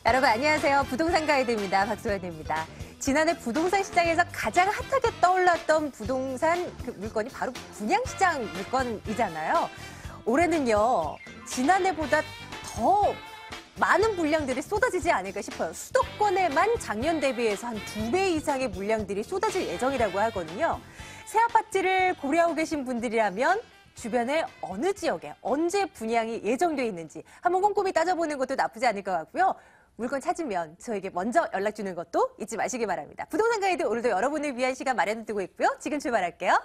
여러분 안녕하세요. 부동산 가이드입니다. 박소연입니다. 지난해 부동산 시장에서 가장 핫하게 떠올랐던 부동산 물건이 바로 분양시장 물건이잖아요. 올해는요. 지난해보다 더 많은 물량들이 쏟아지지 않을까 싶어요. 수도권에만 작년 대비해서 한 2배 이상의 물량들이 쏟아질 예정이라고 하거든요. 새 아파트를 고려하고 계신 분들이라면 주변에 어느 지역에 언제 분양이 예정돼 있는지 한번 꼼꼼히 따져보는 것도 나쁘지 않을 것 같고요. 물건 찾으면 저에게 먼저 연락 주는 것도 잊지 마시기 바랍니다. 부동산 가이드 오늘도 여러분을 위한 시간 마련해 두고 있고요. 지금 출발할게요.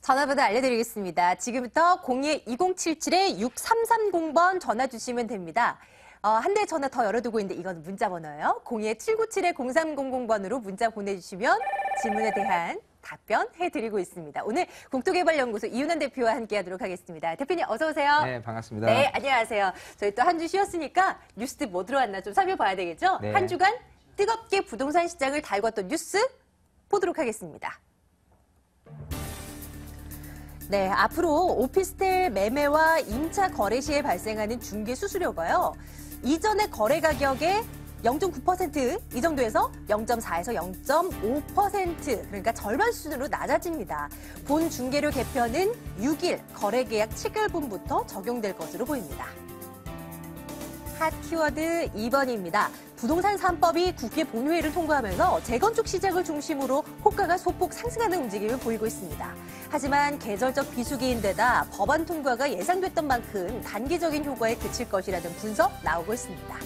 전화번호 알려드리겠습니다. 지금부터 02-2077-6330번 전화 주시면 됩니다. 한 대 전화 더 열어두고 있는데 이건 문자 번호예요. 02-797-0300번으로 문자 보내주시면 질문에 대한 답변 해드리고 있습니다. 오늘 국토개발연구소 이윤환 대표와 함께하도록 하겠습니다. 대표님 어서 오세요. 네, 반갑습니다. 네, 안녕하세요. 저희 또 한 주 쉬었으니까 뉴스들 뭐 들어왔나 좀 살펴봐야 되겠죠? 네. 한 주간 뜨겁게 부동산 시장을 달궜던 뉴스 보도록 하겠습니다. 네, 앞으로 오피스텔 매매와 임차 거래 시에 발생하는 중개 수수료가요. 이전의 거래 가격의 0.9% 이 정도에서 0.4에서 0.5% 그러니까 절반 수준으로 낮아집니다. 본 중개료 개편은 6일 거래 계약 7개월분부터 적용될 것으로 보입니다. 핫 키워드 2번입니다. 부동산 3법이 국회 본회의를 통과하면서 재건축 시장을 중심으로 호가가 소폭 상승하는 움직임을 보이고 있습니다. 하지만 계절적 비수기인데다 법안 통과가 예상됐던 만큼 단기적인 효과에 그칠 것이라는 분석 나오고 있습니다.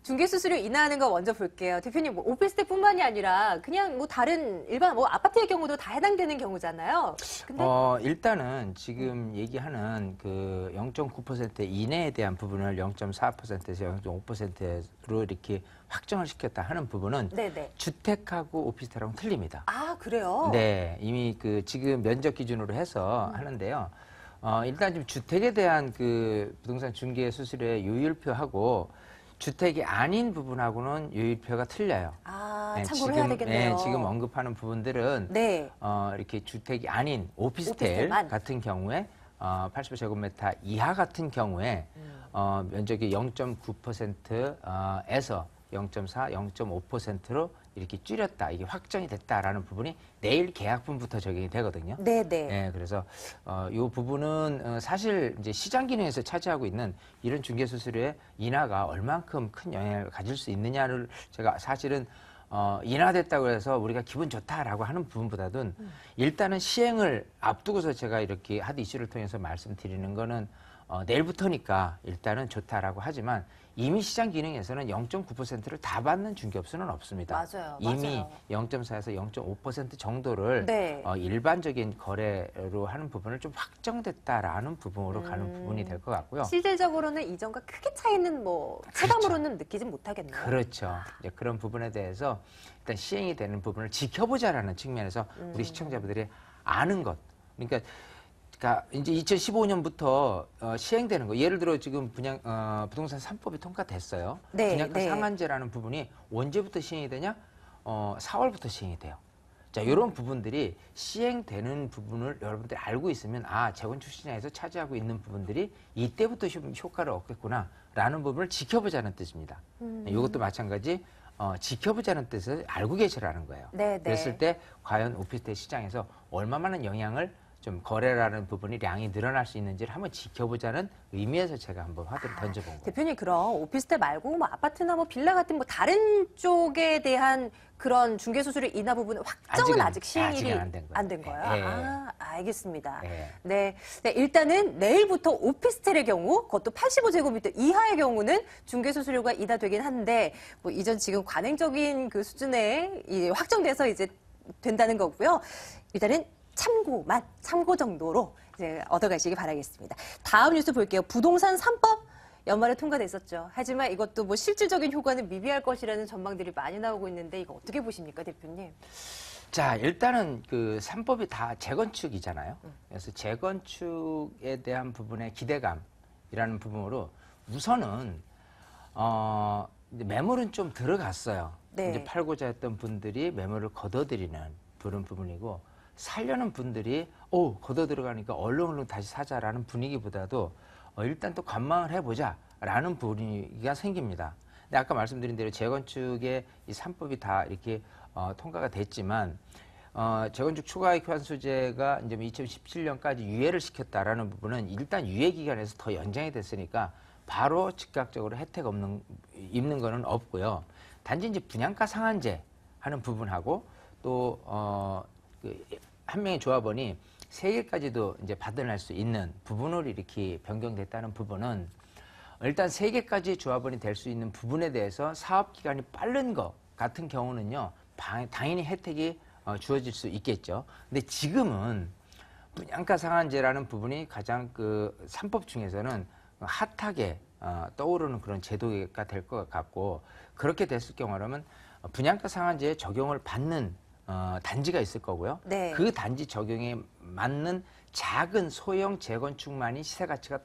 중개 수수료 인하하는 거 먼저 볼게요. 대표님, 뭐 오피스텔뿐만이 아니라 그냥 뭐 다른 일반 뭐 아파트의 경우도 다 해당되는 경우잖아요. 근데 일단은 지금 얘기하는 그 0.9% 이내에 대한 부분을 0.4%에서 0.5%로 이렇게 확정을 시켰다 하는 부분은 네네. 주택하고 오피스텔하고는 틀립니다. 아, 그래요? 네, 이미 그 지금 면적 기준으로 해서 하는데요. 일단 지금 주택에 대한 그 부동산 중개 수수료의 요율표하고 주택이 아닌 부분하고는 요율표가 틀려요. 아, 네, 참고를 해야 되겠네요. 네, 지금 언급하는 부분들은 네. 이렇게 주택이 아닌 오피스텔 오피스텔만. 같은 경우에 85제곱미터 이하 같은 경우에 면적이 0.9%에서 0.4, 0.5%로 이렇게 줄였다, 이게 확정이 됐다라는 부분이 내일 계약분부터 적용이 되거든요. 네네. 네, 그래서 이 부분은 사실 이제 시장 기능에서 차지하고 있는 이런 중개 수수료의 인하가 얼만큼 큰 영향을 가질 수 있느냐를 제가 사실은 인하됐다고 해서 우리가 기분 좋다라고 하는 부분보다는 일단은 시행을 앞두고서 제가 이렇게 핫 이슈를 통해서 말씀드리는 거는 내일부터니까 일단은 좋다라고 하지만 이미 시장 기능에서는 0.9%를 다 받는 중개업소는 없습니다. 맞아요. 이미 맞아요. 0.4에서 0.5% 정도를 네. 일반적인 거래로 하는 부분을 좀 확정됐다라는 부분으로 가는 부분이 될 것 같고요. 실질적으로는 이전과 크게 차이는 뭐 체감으로는 느끼지 못하겠네요. 그렇죠. 이제 그런 부분에 대해서 일단 시행이 되는 부분을 지켜보자라는 측면에서 우리 시청자분들이 아는 것. 그러니까 이제 2015년부터 시행되는 거. 예를 들어 지금 부동산 3법이 통과됐어요. 네, 분양가 네. 상한제라는 부분이 언제부터 시행이 되냐? 4월부터 시행이 돼요. 자, 이런 부분들이 시행되는 부분을 여러분들이 알고 있으면 재건축 시장에서 차지하고 있는 부분들이 이때부터 좀 효과를 얻겠구나라는 부분을 지켜보자는 뜻입니다. 이것도 마찬가지. 지켜보자는 뜻을 알고 계시라는 거예요. 네, 네. 그랬을 때 과연 오피스텔 시장에서 얼마만한 영향을 좀 거래라는 부분이 량이 늘어날 수 있는지를 한번 지켜보자는 의미에서 제가 한번 화두를 던져본 거예요. 대표님, 그럼 오피스텔 말고 뭐 아파트나 뭐 빌라 같은 뭐 다른 쪽에 대한 그런 중개 수수료 인하 부분은 확정은 아직 시행일이 안 된 거예요. 네. 아, 알겠습니다. 네. 네. 네, 일단은 내일부터 오피스텔의 경우, 그것도 85제곱미터 이하의 경우는 중개 수수료가 인하되긴 한데 뭐 이전 지금 관행적인 그 수준에 확정돼서 이제 된다는 거고요. 일단은 참고 정도로 이제 얻어가시기 바라겠습니다. 다음 뉴스 볼게요. 부동산 3법 연말에 통과됐었죠. 하지만 이것도 뭐 실질적인 효과는 미비할 것이라는 전망들이 많이 나오고 있는데 이거 어떻게 보십니까, 대표님? 자, 일단은 그 3법이 다 재건축이잖아요. 그래서 재건축에 대한 부분의 기대감이라는 부분으로 우선은 이제 매물은 좀 들어갔어요. 네. 이제 팔고자 했던 분들이 매물을 걷어들이는 그런 부분이고, 살려는 분들이 걷어 들어가니까 얼른 다시 사자라는 분위기보다도 일단 또 관망을 해보자라는 분위기가 생깁니다. 근데 아까 말씀드린 대로 재건축의 이 3법이 다 이렇게 통과가 됐지만, 재건축 추가액 환수제가 이제 2017년까지 유예를 시켰다라는 부분은 일단 유예 기간에서 더 연장이 됐으니까 바로 즉각적으로 혜택 입는 거는 없고요. 단지 이제 분양가 상한제 하는 부분하고 또 한 명의 조합원이 3개까지도 이제 받아낼 수 있는 부분으로 이렇게 변경됐다는 부분은, 일단 3개까지 조합원이 될 수 있는 부분에 대해서 사업 기간이 빠른 것 같은 경우는요, 당연히 혜택이 주어질 수 있겠죠. 근데 지금은 분양가 상한제라는 부분이 가장 그 3법 중에서는 핫하게 떠오르는 그런 제도가 될 것 같고, 그렇게 됐을 경우라면 분양가 상한제에 적용을 받는 단지가 있을 거고요. 네. 그 단지 적용에 맞는 작은 소형 재건축만이 시세 가치가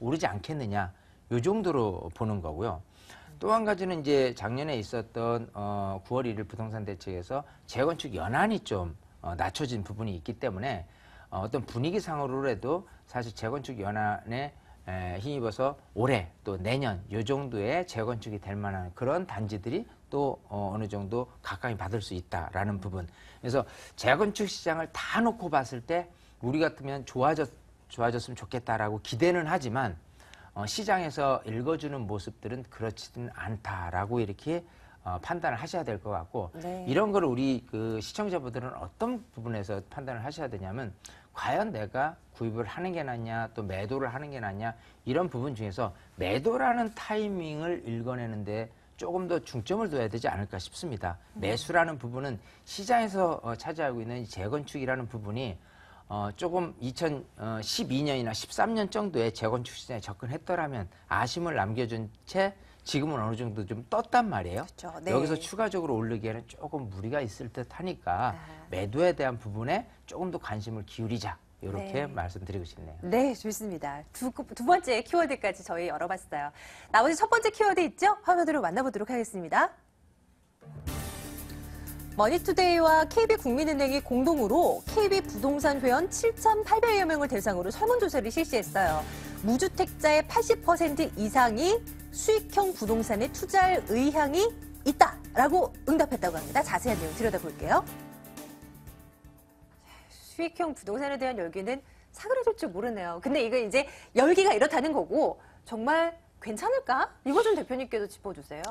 오르지 않겠느냐, 요 정도로 보는 거고요. 또 한 가지는 이제 작년에 있었던 9월 1일 부동산 대책에서 재건축 연한이 좀 낮춰진 부분이 있기 때문에 어떤 분위기상으로라도 사실 재건축 연한에 힘입어서 올해 또 내년 요 정도의 재건축이 될 만한 그런 단지들이 또 어느 정도 가까이 받을 수 있다라는 부분. 그래서 재건축 시장을 다 놓고 봤을 때 우리 같으면 좋아졌으면 좋겠다라고 기대는 하지만 시장에서 읽어주는 모습들은 그렇지는 않다라고 이렇게 판단을 하셔야 될 것 같고, 네. 이런 걸 우리 그 시청자분들은 어떤 부분에서 판단을 하셔야 되냐면, 과연 내가 구입을 하는 게 낫냐 또 매도를 하는 게 낫냐, 이런 부분 중에서 매도라는 타이밍을 읽어내는데 조금 더 중점을 둬야 되지 않을까 싶습니다. 매수라는 부분은 시장에서 차지하고 있는 이 재건축이라는 부분이 조금 2012년이나 13년 정도에 재건축 시장에 접근했더라면 아쉬움을 남겨준 채 지금은 어느 정도 좀 떴단 말이에요. 그렇죠. 네. 여기서 추가적으로 오르기에는 조금 무리가 있을 듯 하니까 매도에 대한 부분에 조금 더 관심을 기울이자, 이렇게 네. 말씀드리고 싶네요. 네, 좋습니다. 두 번째 키워드까지 저희 열어봤어요. 나머지 첫 번째 키워드 있죠? 화면으로 만나보도록 하겠습니다. 머니투데이와 KB국민은행이 공동으로 KB부동산 회원 7,800여 명을 대상으로 설문조사를 실시했어요. 무주택자의 80% 이상이 수익형 부동산에 투자할 의향이 있다라고 응답했다고 합니다. 자세한 내용 들여다볼게요. 수익형 부동산에 대한 열기는 사그라들 줄 모르네요. 근데 이거 이제 열기가 이렇다는 거고, 정말 괜찮을까? 이거 좀 대표님께서 짚어주세요.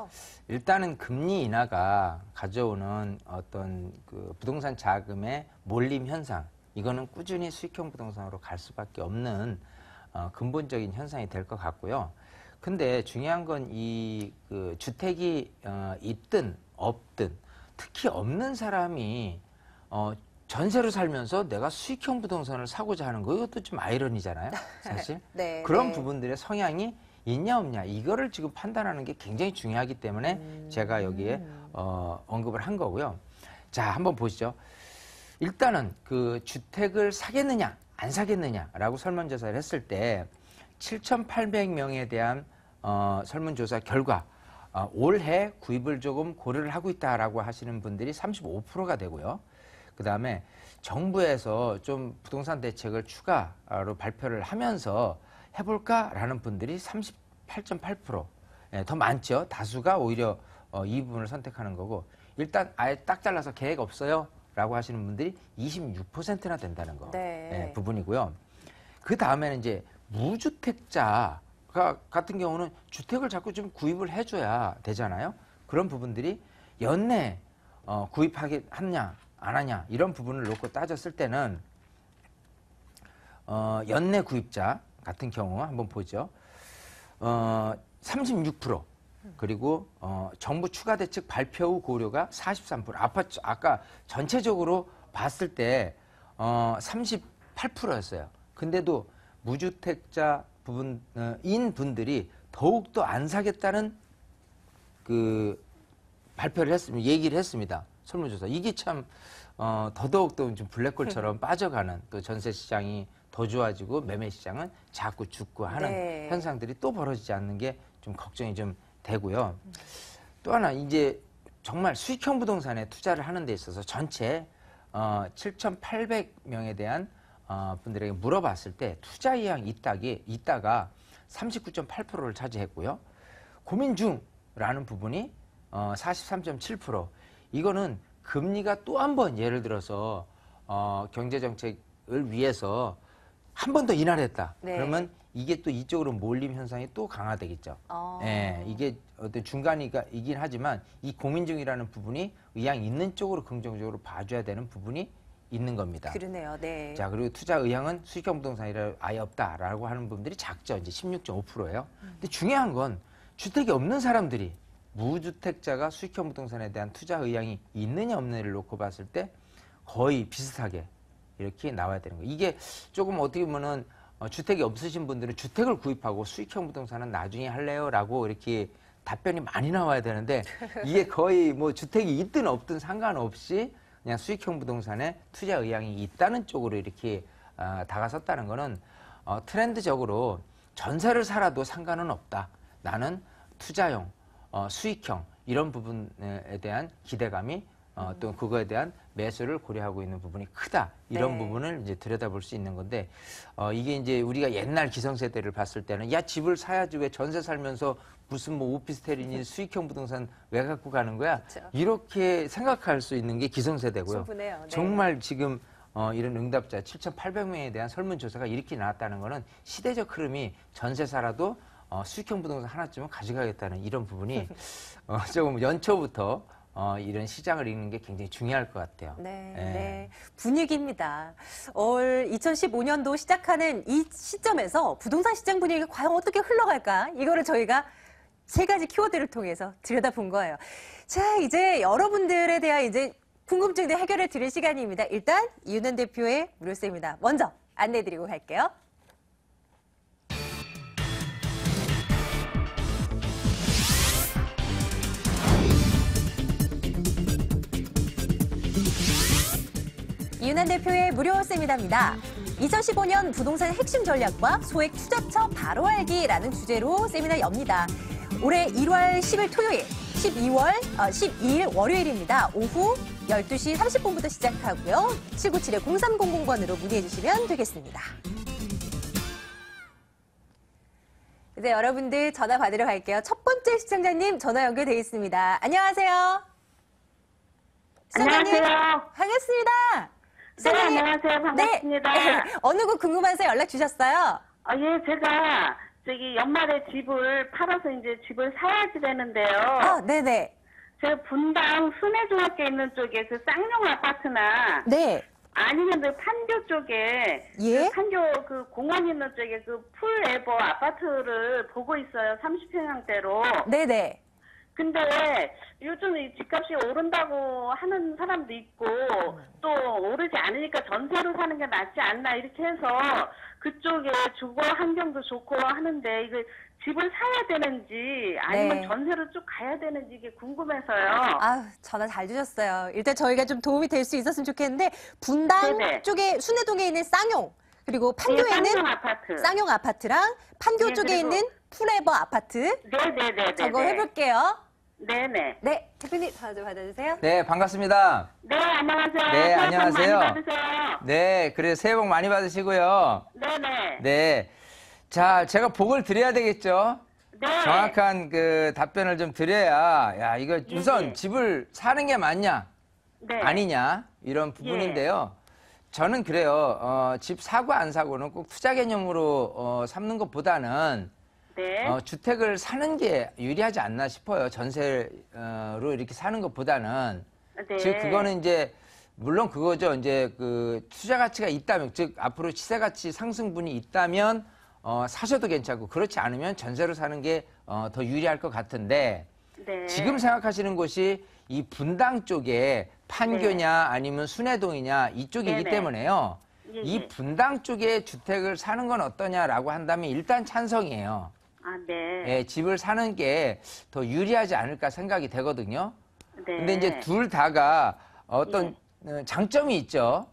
일단은 금리 인하가 가져오는 어떤 그 부동산 자금의 몰림 현상, 이거는 꾸준히 수익형 부동산으로 갈 수밖에 없는 근본적인 현상이 될 것 같고요. 근데 중요한 건 이 그 주택이 있든 없든, 특히 없는 사람이 전세로 살면서 내가 수익형 부동산을 사고자 하는 거, 이것도 좀 아이러니잖아요, 사실. 네, 그런 네. 부분들의 성향이 있냐 없냐, 이거를 지금 판단하는 게 굉장히 중요하기 때문에 제가 여기에 언급을 한 거고요. 자, 한번 보시죠. 일단은 그 주택을 사겠느냐 안 사겠느냐라고 설문조사를 했을 때 7,800명에 대한 설문조사 결과 올해 구입을 조금 고려를 하고 있다라고 하시는 분들이 35%가 되고요. 그 다음에 정부에서 좀 부동산 대책을 추가로 발표를 하면서 해볼까라는 분들이 38.8%. 더 많죠. 다수가 오히려 이 부분을 선택하는 거고, 일단 아예 딱 잘라서 계획 없어요 라고 하시는 분들이 26%나 된다는 거. 네. 부분이고요. 그 다음에는 이제 무주택자 같은 경우는 주택을 자꾸 좀 구입을 해줘야 되잖아요. 그런 부분들이 연내 구입하게 하냐 안 하냐, 이런 부분을 놓고 따졌을 때는 연내 구입자 같은 경우 한번 보죠. 36%, 그리고 정부 추가 대책 발표 후 고려가 43%. 아까 전체적으로 봤을 때 38%였어요. 근데도 무주택자 부분인 분들이 더욱더 안 사겠다는 그 발표를 했습니다. 얘기를 했습니다. 설문조사. 이게 참 더더욱더 좀 블랙홀처럼 빠져가는, 또 전세 시장이 더 좋아지고 매매 시장은 자꾸 죽고 하는 네. 현상들이 또 벌어지지 않는 게 좀 걱정이 좀 되고요. 또 하나 이제 정말 수익형 부동산에 투자를 하는 데 있어서 전체 7,800명에 대한 분들에게 물어봤을 때 투자 의향이 있다가 39.8%를 차지했고요. 고민 중라는 부분이 43.7%. 이거는 금리가 또 한 번 예를 들어서 경제 정책을 위해서 한 번 더 인하를 했다. 네. 그러면 이게 또 이쪽으로 몰림 현상이 또 강화되겠죠. 예, 이게 어떤 중간이긴 하지만 이 고민 중이라는 부분이 의향 있는 쪽으로 긍정적으로 봐줘야 되는 부분이 있는 겁니다. 그러네요. 네. 자, 그리고 투자 의향은 수익형 부동산이라 아예 없다라고 하는 분들이 작죠. 이제 16.5%예요. 근데 중요한 건 주택이 없는 사람들이 무주택자가 수익형 부동산에 대한 투자 의향이 있느냐 없느냐를 놓고 봤을 때 거의 비슷하게 이렇게 나와야 되는 거예요. 이게 조금 어떻게 보면은 주택이 없으신 분들은 주택을 구입하고 수익형 부동산은 나중에 할래요라고 이렇게 답변이 많이 나와야 되는데 이게 거의 뭐 주택이 있든 없든 상관없이 그냥 수익형 부동산에 투자 의향이 있다는 쪽으로 이렇게 다가섰다는 거는 트렌드적으로 전세를 살아도 상관은 없다. 나는 투자형, 수익형 이런 부분에 대한 기대감이 또 그거에 대한 매수를 고려하고 있는 부분이 크다. 이런 네. 부분을 이제 들여다볼 수 있는 건데 이게 이제 우리가 옛날 기성세대를 봤을 때는 야 집을 사야지 왜 전세 살면서 무슨 뭐 오피스텔이니 수익형 부동산 왜 갖고 가는 거야? 그렇죠. 이렇게 생각할 수 있는 게 기성세대고요. 충분해요. 네. 정말 지금 이런 응답자 7,800명에 대한 설문조사가 이렇게 나왔다는 거는 시대적 흐름이 전세 살아도 수익형 부동산 하나쯤은 가져가겠다는 이런 부분이 조금 연초부터 이런 시장을 읽는 게 굉장히 중요할 것 같아요. 네, 예. 네. 분위기입니다. 올 2015년도 시작하는 이 시점에서 부동산 시장 분위기가 과연 어떻게 흘러갈까? 이거를 저희가 세 가지 키워드를 통해서 들여다본 거예요. 자, 이제 여러분들에 대한 이제 궁금증들 해결해 드릴 시간입니다. 일단 이윤현 대표의 무료 세미나 먼저 안내해 드리고 갈게요. 이윤현 대표의 무료 세미나입니다. 2015년 부동산 핵심 전략과 소액 투자처 바로 알기라는 주제로 세미나 엽니다. 올해 1월 10일 토요일, 12일 월요일입니다. 오후 12시 30분부터 시작하고요. 797-0300번으로 문의해 주시면 되겠습니다. 이제 여러분들 전화 받으러 갈게요. 첫 번째 시청자님 전화 연결되어 있습니다. 안녕하세요. 시청자님, 안녕하세요. 반갑습니다. 네, 시청자님, 안녕하세요. 반갑습니다. 네. 어느 곳 궁금해서 연락 주셨어요? 예, 제가 저기 연말에 집을 팔아서 이제 집을 사야지 되는데요. 아, 네네. 제가 분당 순회중학교 있는 쪽에 그 쌍용 아파트나 네. 아니면 그 판교 쪽에 예? 그 판교 그 공원 있는 쪽에 그 풀에버 아파트를 보고 있어요. 30평형대로. 네네. 근데 요즘 이 집값이 오른다고 하는 사람도 있고 또 오르지 않으니까 전세로 사는 게 낫지 않나 이렇게 해서 그쪽에 주거 환경도 좋고 하는데 이거 집을 사야 되는지 아니면 네. 전세로 쭉 가야 되는지 이게 궁금해서요. 아, 전화 잘 주셨어요. 일단 저희가 좀 도움이 될 수 있었으면 좋겠는데 분당 네네. 쪽에 순회동에 있는 쌍용 그리고 예, 판교에 있는 쌍용 아파트. 쌍용 아파트랑 판교 예, 쪽에 그리고- 있는 풀에버 아파트 네네네네. 저거 해볼게요. 네네. 네, 대표님 전화 좀 받아주세요. 네, 반갑습니다. 네, 안녕하세요. 네, 새해 복 안녕하세요. 많이 받으세요. 네, 그래 새해 복 많이 받으시고요. 네네. 네, 자 제가 복을 드려야 되겠죠. 네. 정확한 그 답변을 좀 드려야 야 이거 우선 예. 집을 사는 게 맞냐 네. 아니냐 이런 부분인데요. 저는 그래요. 집 사고 안 사고는 꼭 투자 개념으로 삼는 것보다는 네. 주택을 사는 게 유리하지 않나 싶어요. 전세로 이렇게 사는 것보다는. 네. 즉 그거는 이제 물론 그거죠. 이제 그 투자 가치가 있다면, 즉 앞으로 시세 가치 상승분이 있다면 사셔도 괜찮고, 그렇지 않으면 전세로 사는 게 더 유리할 것 같은데, 네. 지금 생각하시는 곳이 이 분당 쪽에 판교냐 아니면 순회동이냐 이쪽이기 네네. 때문에요. 예, 이 예. 분당 쪽에 주택을 사는 건 어떠냐라고 한다면 일단 찬성이에요. 아, 네. 예, 집을 사는 게 더 유리하지 않을까 생각이 되거든요. 네. 근데 이제 둘 다가 어떤 장점이 있죠.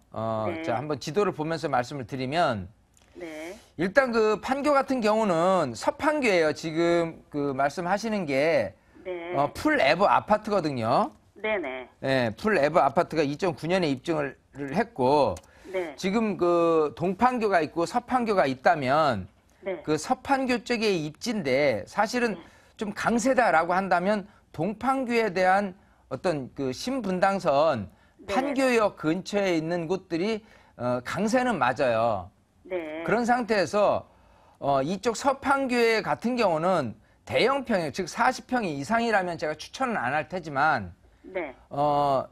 네. 자, 한번 지도를 보면서 말씀을 드리면, 네. 일단 그 판교 같은 경우는 서판교예요. 지금 그 말씀하시는 게 네. 풀 에버 아파트거든요. 네네. 네, 풀 에버 아파트가 2009년에 입증을 했고 네. 지금 그 동판교가 있고 서판교가 있다면 네. 그 서판교 쪽의 입지인데 사실은 좀 강세다라고 한다면 동판교에 대한 어떤 그 신분당선 네. 판교역 근처에 있는 곳들이 강세는 맞아요. 네. 그런 상태에서 이쪽 서판교회 같은 경우는 대형 평형, 즉 40평이 이상이라면 제가 추천은 안 할 테지만 네.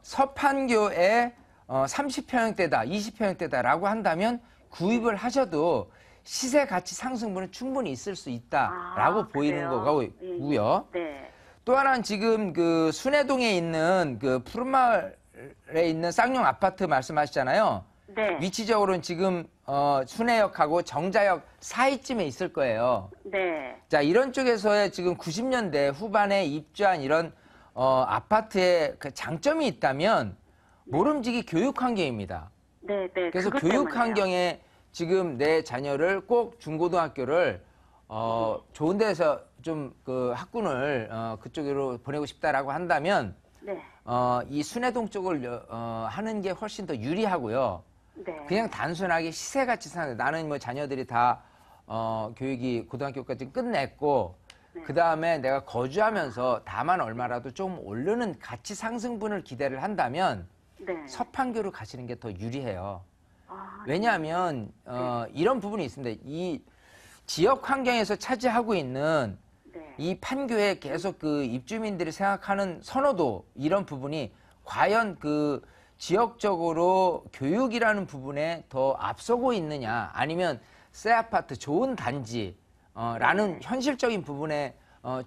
서판교에 30평형대다, 20평형대다라고 한다면 구입을 하셔도 시세 가치 상승분은 충분히 있을 수 있다라고 보이는 그래요? 거고요. 네. 또 하나는 지금 그 순회동에 있는 그 푸른마을에 있는 쌍용 아파트 말씀하시잖아요. 네. 위치적으로는 지금 순회역하고 정자역 사이쯤에 있을 거예요. 네. 자, 이런 쪽에서의 지금 90년대 후반에 입주한 이런 아파트의 그 장점이 있다면 모름지기 교육 환경입니다. 네. 네. 그래서 그것 교육 때문에요. 환경에 지금 내 자녀를 꼭 중고등학교를 좋은 데서 좀 그 학군을 그쪽으로 보내고 싶다라고 한다면 네. 이 순회동 쪽을 하는 게 훨씬 더 유리하고요. 네. 그냥 단순하게 시세가치 상 나는 뭐 자녀들이 다 교육이 고등학교까지 끝냈고 네. 그 다음에 내가 거주하면서 다만 얼마라도 좀 오르는 가치 상승분을 기대를 한다면 네. 서판교로 가시는 게 더 유리해요. 아, 왜냐하면 이런 부분이 있습니다. 이 지역 환경에서 차지하고 있는 네. 이 판교에 계속 그 입주민들이 생각하는 선호도 이런 부분이 과연 그 지역적으로 교육이라는 부분에 더 앞서고 있느냐 아니면 새 아파트 좋은 단지 라는 현실적인 부분에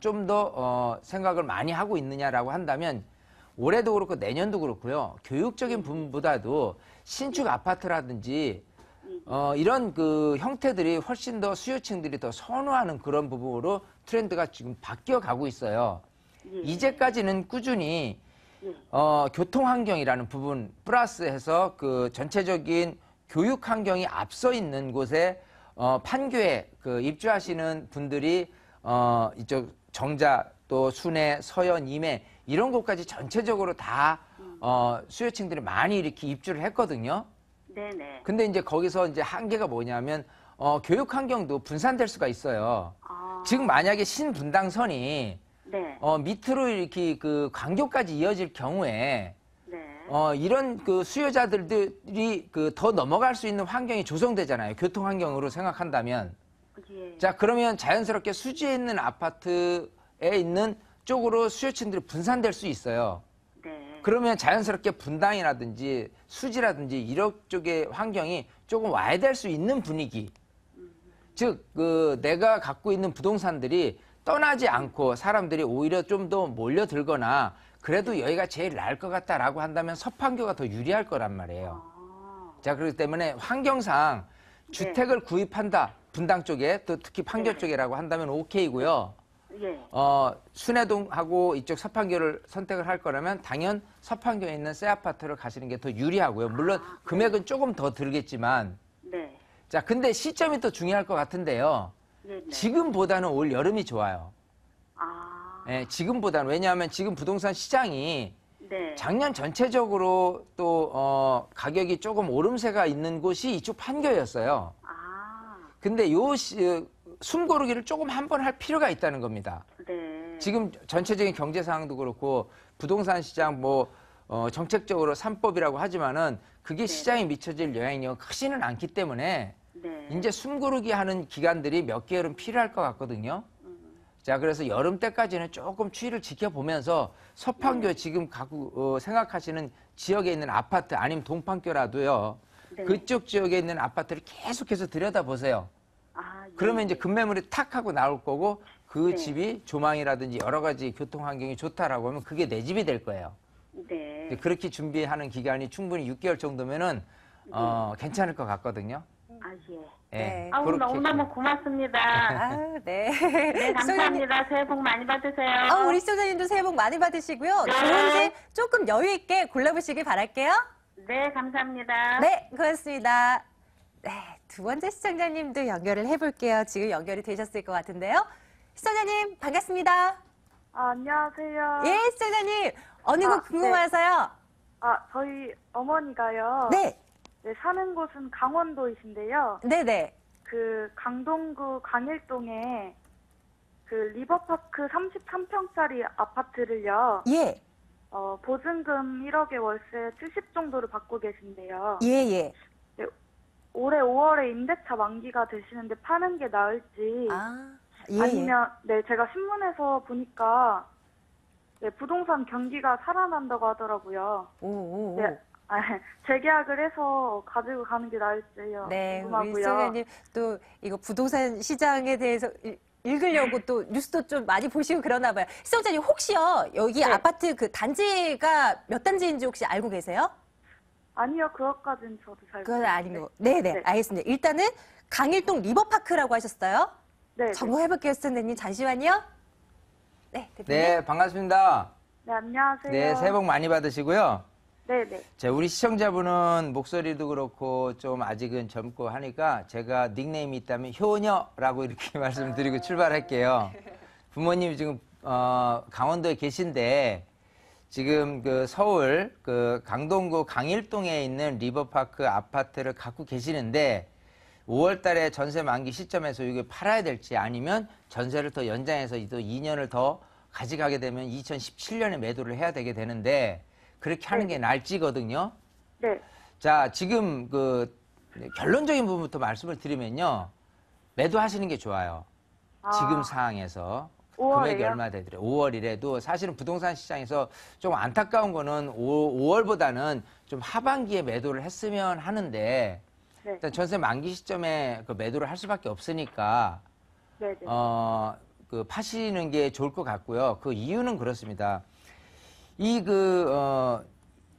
좀 더 생각을 많이 하고 있느냐라고 한다면 올해도 그렇고 내년도 그렇고요. 교육적인 부분보다도 신축 아파트라든지 이런 그 형태들이 훨씬 더 수요층들이 더 선호하는 그런 부분으로 트렌드가 지금 바뀌어 가고 있어요. 예. 이제까지는 꾸준히 예. 교통 환경이라는 부분 플러스해서 그 전체적인 교육 환경이 앞서 있는 곳에 판교에 그 입주하시는 분들이 이쪽 정자 또 순회, 서현, 임해 이런 곳까지 전체적으로 다 수요층들이 많이 이렇게 입주를 했거든요. 네네. 근데 이제 거기서 이제 한계가 뭐냐면 교육 환경도 분산될 수가 있어요. 아, 지금 만약에 신분당선이 네. 밑으로 이렇게 그 광교까지 이어질 경우에 네. 이런 그 수요자들이 그 더 넘어갈 수 있는 환경이 조성되잖아요. 교통 환경으로 생각한다면. 예. 자, 그러면 자연스럽게 수지에 있는 아파트에 있는 쪽으로 수요층들이 분산될 수 있어요. 네. 그러면 자연스럽게 분당이라든지 수지라든지 이런 쪽의 환경이 조금 와야 될 수 있는 분위기. 즉, 그 내가 갖고 있는 부동산들이 떠나지 않고 사람들이 오히려 좀 더 몰려들거나 그래도 여기가 제일 나을 것 같다라고 한다면 서판교가 더 유리할 거란 말이에요. 아, 자, 그렇기 때문에 환경상 주택을 구입한다. 분당 쪽에 또 특히 판교 네. 쪽이라고 한다면 오케이고요. 예. 순회동하고 이쪽 서판교를 선택을 할 거라면 당연 서판교에 있는 새 아파트를 가시는 게 더 유리하고요. 물론 금액은 조금 더 들겠지만 네. 자, 근데 시점이 또 중요할 것 같은데요. 네. 네. 지금보다는 올 여름이 좋아요. 아, 예, 지금보다는 왜냐하면 지금 부동산 시장이 네. 작년 전체적으로 또 가격이 조금 오름세가 있는 곳이 이쪽 판교였어요. 아, 근데 숨고르기를 조금 한 번 할 필요가 있다는 겁니다. 네. 지금 전체적인 경제 상황도 그렇고 부동산 시장 정책적으로 3법이라고 하지만은 그게 시장에 미쳐질 영향이 크지는 않기 때문에 네. 이제 숨고르기 하는 기간들이 몇 개월은 필요할 것 같거든요. 자, 그래서 여름 때까지는 조금 추이를 지켜보면서 서판교 지금 생각하시는 지역에 있는 아파트 아니면 동판교라도요. 네. 그쪽 지역에 있는 아파트를 계속해서 들여다보세요. 아, 예. 그러면 이제 급매물이 탁 하고 나올 거고 그 네. 집이 조망이라든지 여러 가지 교통 환경이 좋다라고 하면 그게 내 집이 될 거예요. 네. 이제 그렇게 준비하는 기간이 충분히 6개월 정도면은 괜찮을 것 같거든요. 아, 예. 예, 네. 아우, 그렇게 너무너무 고맙습니다. 아, 네. 네, 감사합니다. 새해 복 많이 받으세요. 우리 시청자님도 새해 복 많이 받으시고요. 네. 좋은 집 조금 여유 있게 골라보시길 바랄게요. 네, 감사합니다. 네, 고맙습니다. 네, 두 번째 시청자님도 연결을 해볼게요. 지금 연결이 되셨을 것 같은데요. 시청자님, 반갑습니다. 안녕하세요. 예, 시청자님. 어느 곳 궁금하세요? 저희 어머니가요. 네. 네, 사는 곳은 강원도이신데요. 네네. 그 강동구 강일동에 그 리버파크 33평짜리 아파트를요. 예. 보증금 1억에 월세 70 정도를 받고 계신데요. 예, 예. 네, 올해 5월에 임대차 만기가 되시는데 파는 게 나을지 예. 아니면 네, 제가 신문에서 보니까 네, 부동산 경기가 살아난다고 하더라고요. 오. 네, 재계약을 해서 가지고 가는 게 나을지요. 네, 우리 궁금하고요. 시청자님 또 이거 부동산 시장에 대해서 읽으려고 또 뉴스도 좀 많이 보시고 그러나 봐요. 시청자님 혹시요 여기 네. 아파트 그 단지가 몇 단지인지 혹시 알고 계세요? 아니요, 그것까지는 저도 잘 그건 모르겠는데. 아닌 거. 네네, 네. 알겠습니다. 일단은 강일동 리버파크라고 하셨어요. 네, 점검해볼게요, 시청자님. 잠시만요. 네, 대표님. 네, 반갑습니다. 네, 안녕하세요. 네, 새해 복 많이 받으시고요. 네, 네. 자, 우리 시청자분은 목소리도 그렇고 좀 아직은 젊고 하니까 제가 닉네임이 있다면 효녀라고 이렇게 말씀드리고 출발할게요. 부모님이 지금 강원도에 계신데 지금 그 서울 그 강동구 강일동에 있는 리버파크 아파트를 갖고 계시는데 5월 달에 전세 만기 시점에서 이게 팔아야 될지 아니면 전세를 더 연장해서 또 2년을 더 가져가게 되면 2017년에 매도를 해야 되게 되는데 그렇게 하는 게 날지거든요. 네. 자, 지금 그 결론적인 부분부터 말씀을 드리면요. 매도하시는 게 좋아요. 지금 상황에서. 5월에요? 금액이 얼마 되더래. 5월이라도 사실은 부동산 시장에서 좀 안타까운 거는 5월보다는 좀 하반기에 매도를 했으면 하는데 네. 일단 전세 만기 시점에 그 매도를 할 수밖에 없으니까 네, 네. 그 파시는 게 좋을 것 같고요. 그 이유는 그렇습니다.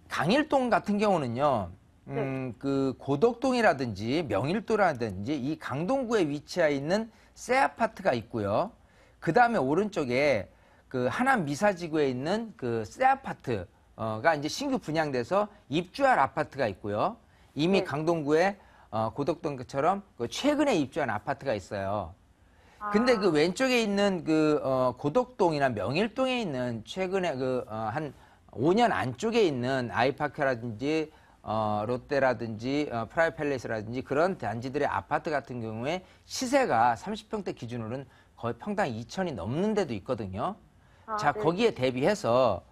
강일동 같은 경우는요, 그 고덕동이라든지 명일도라든지 이 강동구에 위치해 있는 새 아파트가 있고요. 그 다음에 오른쪽에 그 하남 미사지구에 있는 그 새 아파트가 이제 신규 분양돼서 입주할 아파트가 있고요. 이미 강동구에 고덕동처럼 그 최근에 입주한 아파트가 있어요. 근데 그 왼쪽에 있는 그 고덕동이나 명일동에 있는 최근에 한 5년 안쪽에 있는 아이파크라든지 롯데라든지 프라이팰리스라든지 그런 단지들의 아파트 같은 경우에 시세가 30평대 기준으로는 거의 평당 2천이 넘는 데도 있거든요. 자, 네. 거기에 대비해서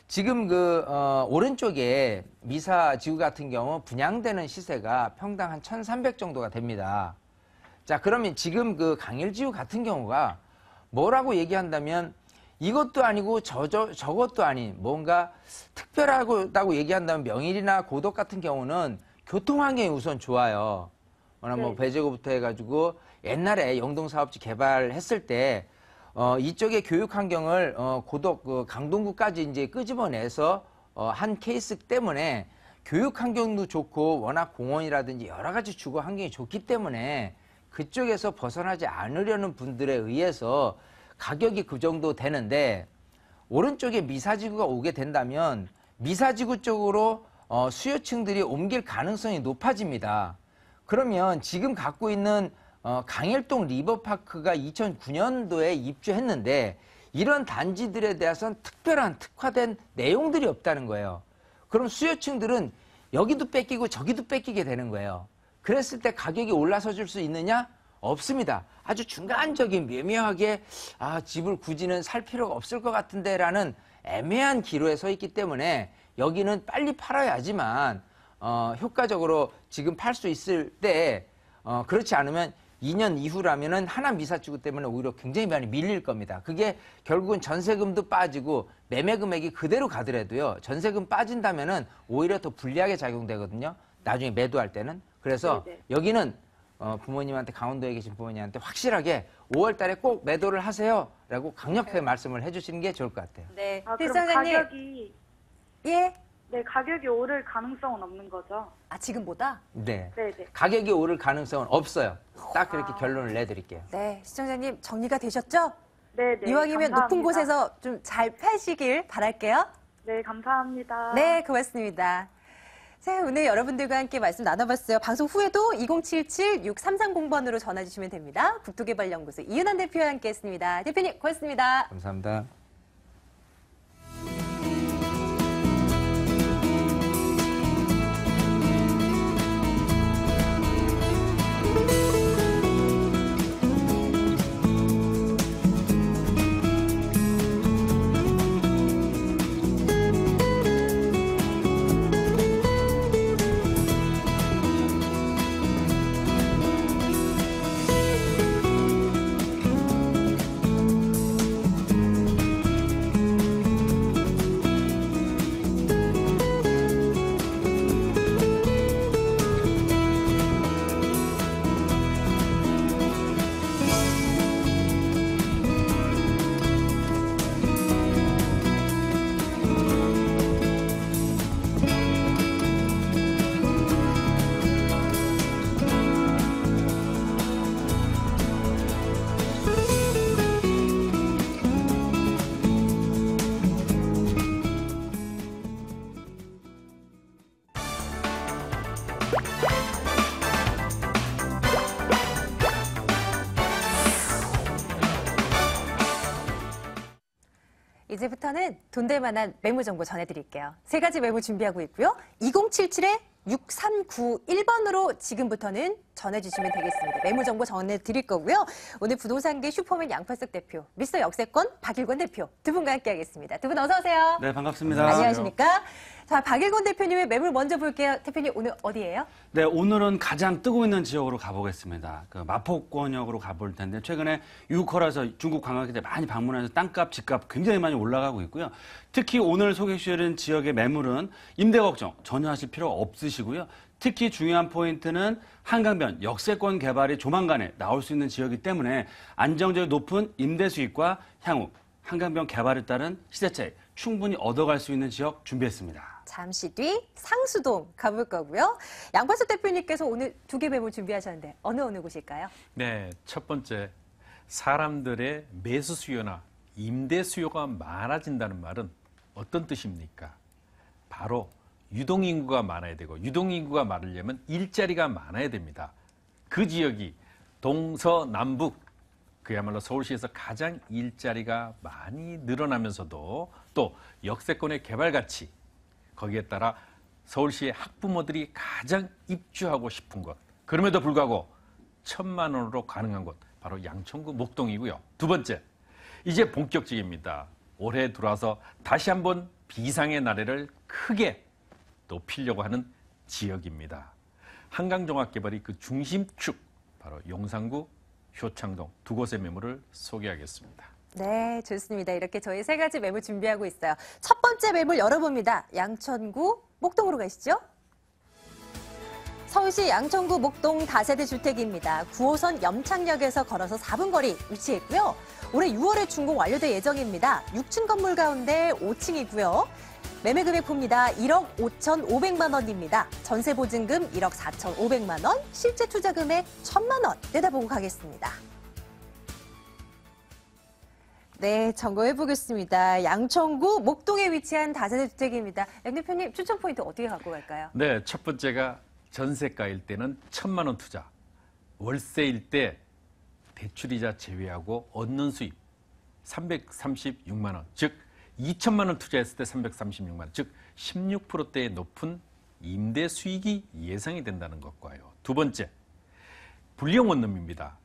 지금 그 오른쪽에 미사지구 같은 경우 분양되는 시세가 평당 한 1,300 정도가 됩니다. 자, 그러면 지금 그 강일지구 같은 경우가 뭐라고 얘기한다면 이것도 아니고 저것도 아닌 뭔가 특별하다고 얘기한다면 명일이나 고덕 같은 경우는 교통 환경이 우선 좋아요. 워낙 뭐 배제고부터 해가지고 옛날에 영동사업지 개발했을 때 이쪽의 교육 환경을 고덕 그 강동구까지 이제 끄집어내서 한 케이스 때문에 교육 환경도 좋고 워낙 공원이라든지 여러 가지 주거 환경이 좋기 때문에 그쪽에서 벗어나지 않으려는 분들에 의해서 가격이 그 정도 되는데 오른쪽에 미사지구가 오게 된다면 미사지구 쪽으로 수요층들이 옮길 가능성이 높아집니다. 그러면 지금 갖고 있는 강일동 리버파크가 2009년도에 입주했는데 이런 단지들에 대해서는 특별한 특화된 내용들이 없다는 거예요. 그럼 수요층들은 여기도 뺏기고 저기도 뺏기게 되는 거예요. 그랬을 때 가격이 올라서 줄 수 있느냐? 없습니다. 아주 중간적인 미묘하게 집을 굳이는 살 필요가 없을 것 같은데 라는 애매한 기로에 서 있기 때문에 여기는 빨리 팔아야지만 효과적으로 지금 팔 수 있을 때 그렇지 않으면 2년 이후라면은 하남 미사지구 때문에 오히려 굉장히 많이 밀릴 겁니다. 그게 결국은 전세금도 빠지고 매매 금액이 그대로 가더라도요. 전세금 빠진다면은 오히려 더 불리하게 작용되거든요. 나중에 매도할 때는. 그래서 네네. 여기는 부모님한테 강원도에 계신 부모님한테 확실하게 5월 달에 꼭 매도를 하세요. 라고 강력하게 말씀을 해주시는 게 좋을 것 같아요. 네, 그럼 필성자님. 가격이 예. 네, 가격이 오를 가능성은 없는 거죠? 지금보다? 네. 네, 네. 가격이 오를 가능성은 없어요. 딱 그렇게 결론을 내드릴게요. 네, 시청자님 정리가 되셨죠? 네, 네. 이왕이면 감사합니다. 높은 곳에서 좀 잘 파시길 바랄게요. 네, 감사합니다. 네, 고맙습니다. 자, 오늘 여러분들과 함께 말씀 나눠봤어요. 방송 후에도 2077-6330번으로 전화 주시면 됩니다. 국토개발연구소 이은환 대표와 함께했습니다. 대표님, 고맙습니다. 감사합니다. 이제부터는 돈 될 만한 매물 정보 전해드릴게요. 세 가지 매물 준비하고 있고요. 2077-6391번으로 지금부터는 전해주시면 되겠습니다. 매물 정보 전해드릴 거고요. 오늘 부동산계 슈퍼맨 양팔석 대표, 미스터 역세권 박일권 대표 두 분과 함께하겠습니다. 두 분 어서 오세요. 네, 반갑습니다. 안녕하십니까? 자, 박일권 대표님의 매물 먼저 볼게요. 대표님 오늘 어디예요? 네, 오늘은 가장 뜨고 있는 지역으로 가보겠습니다. 그 마포권역으로 가볼 텐데 최근에 유코라서 중국 관광객들 많이 방문해서 땅값, 집값 굉장히 많이 올라가고 있고요. 특히 오늘 소개해주신 지역의 매물은 임대 걱정 전혀 하실 필요 없으시고요. 특히 중요한 포인트는 한강변 역세권 개발이 조만간에 나올 수 있는 지역이기 때문에 안정적이 높은 임대 수익과 향후 한강변 개발에 따른 시세차익 충분히 얻어갈 수 있는 지역 준비했습니다. 잠시 뒤 상수동 가볼 거고요. 양팔석 대표님께서 오늘 두 개 매물 준비하셨는데 어느 곳일까요? 네, 첫 번째, 사람들의 매수 수요나 임대 수요가 많아진다는 말은 어떤 뜻입니까? 바로 유동인구가 많아야 되고, 유동인구가 많으려면 일자리가 많아야 됩니다. 그 지역이 동서남북, 그야말로 서울시에서 가장 일자리가 많이 늘어나면서도 또 역세권의 개발 가치, 거기에 따라 서울시의 학부모들이 가장 입주하고 싶은 곳, 그럼에도 불구하고 1,000만 원으로 가능한 곳, 바로 양천구 목동이고요. 두 번째, 이제 본격적입니다. 올해 들어와서 다시 한번 비상의 나래를 크게 높이려고 하는 지역입니다. 한강종합개발이 그 중심축, 바로 용산구, 효창동 두 곳의 매물을 소개하겠습니다. 네, 좋습니다. 이렇게 저희 세 가지 매물 준비하고 있어요. 첫 번째 매물 열어봅니다. 양천구 목동으로 가시죠. 서울시 양천구 목동 다세대 주택입니다. 9호선 염창역에서 걸어서 4분 거리 위치해 있고요. 올해 6월에 준공 완료될 예정입니다. 6층 건물 가운데 5층이고요. 매매 금액 봅니다. 1억 5,500만 원입니다. 전세 보증금 1억 4,500만 원, 실제 투자 금액 1,000만 원 내다보고 가겠습니다. 네, 점검해 보겠습니다. 양천구 목동에 위치한 다세대 주택입니다. 양 대표님 추천 포인트 어떻게 갖고 갈까요? 네, 첫 번째가 전세가일 때는 1,000만 원 투자, 월세일 때 대출이자 제외하고 얻는 수입 336만 원, 즉 2천만 원 투자했을 때 336만 원, 즉 16%대의 높은 임대 수익이 예상이 된다는 것과요. 두 번째, 불량 원룸입니다.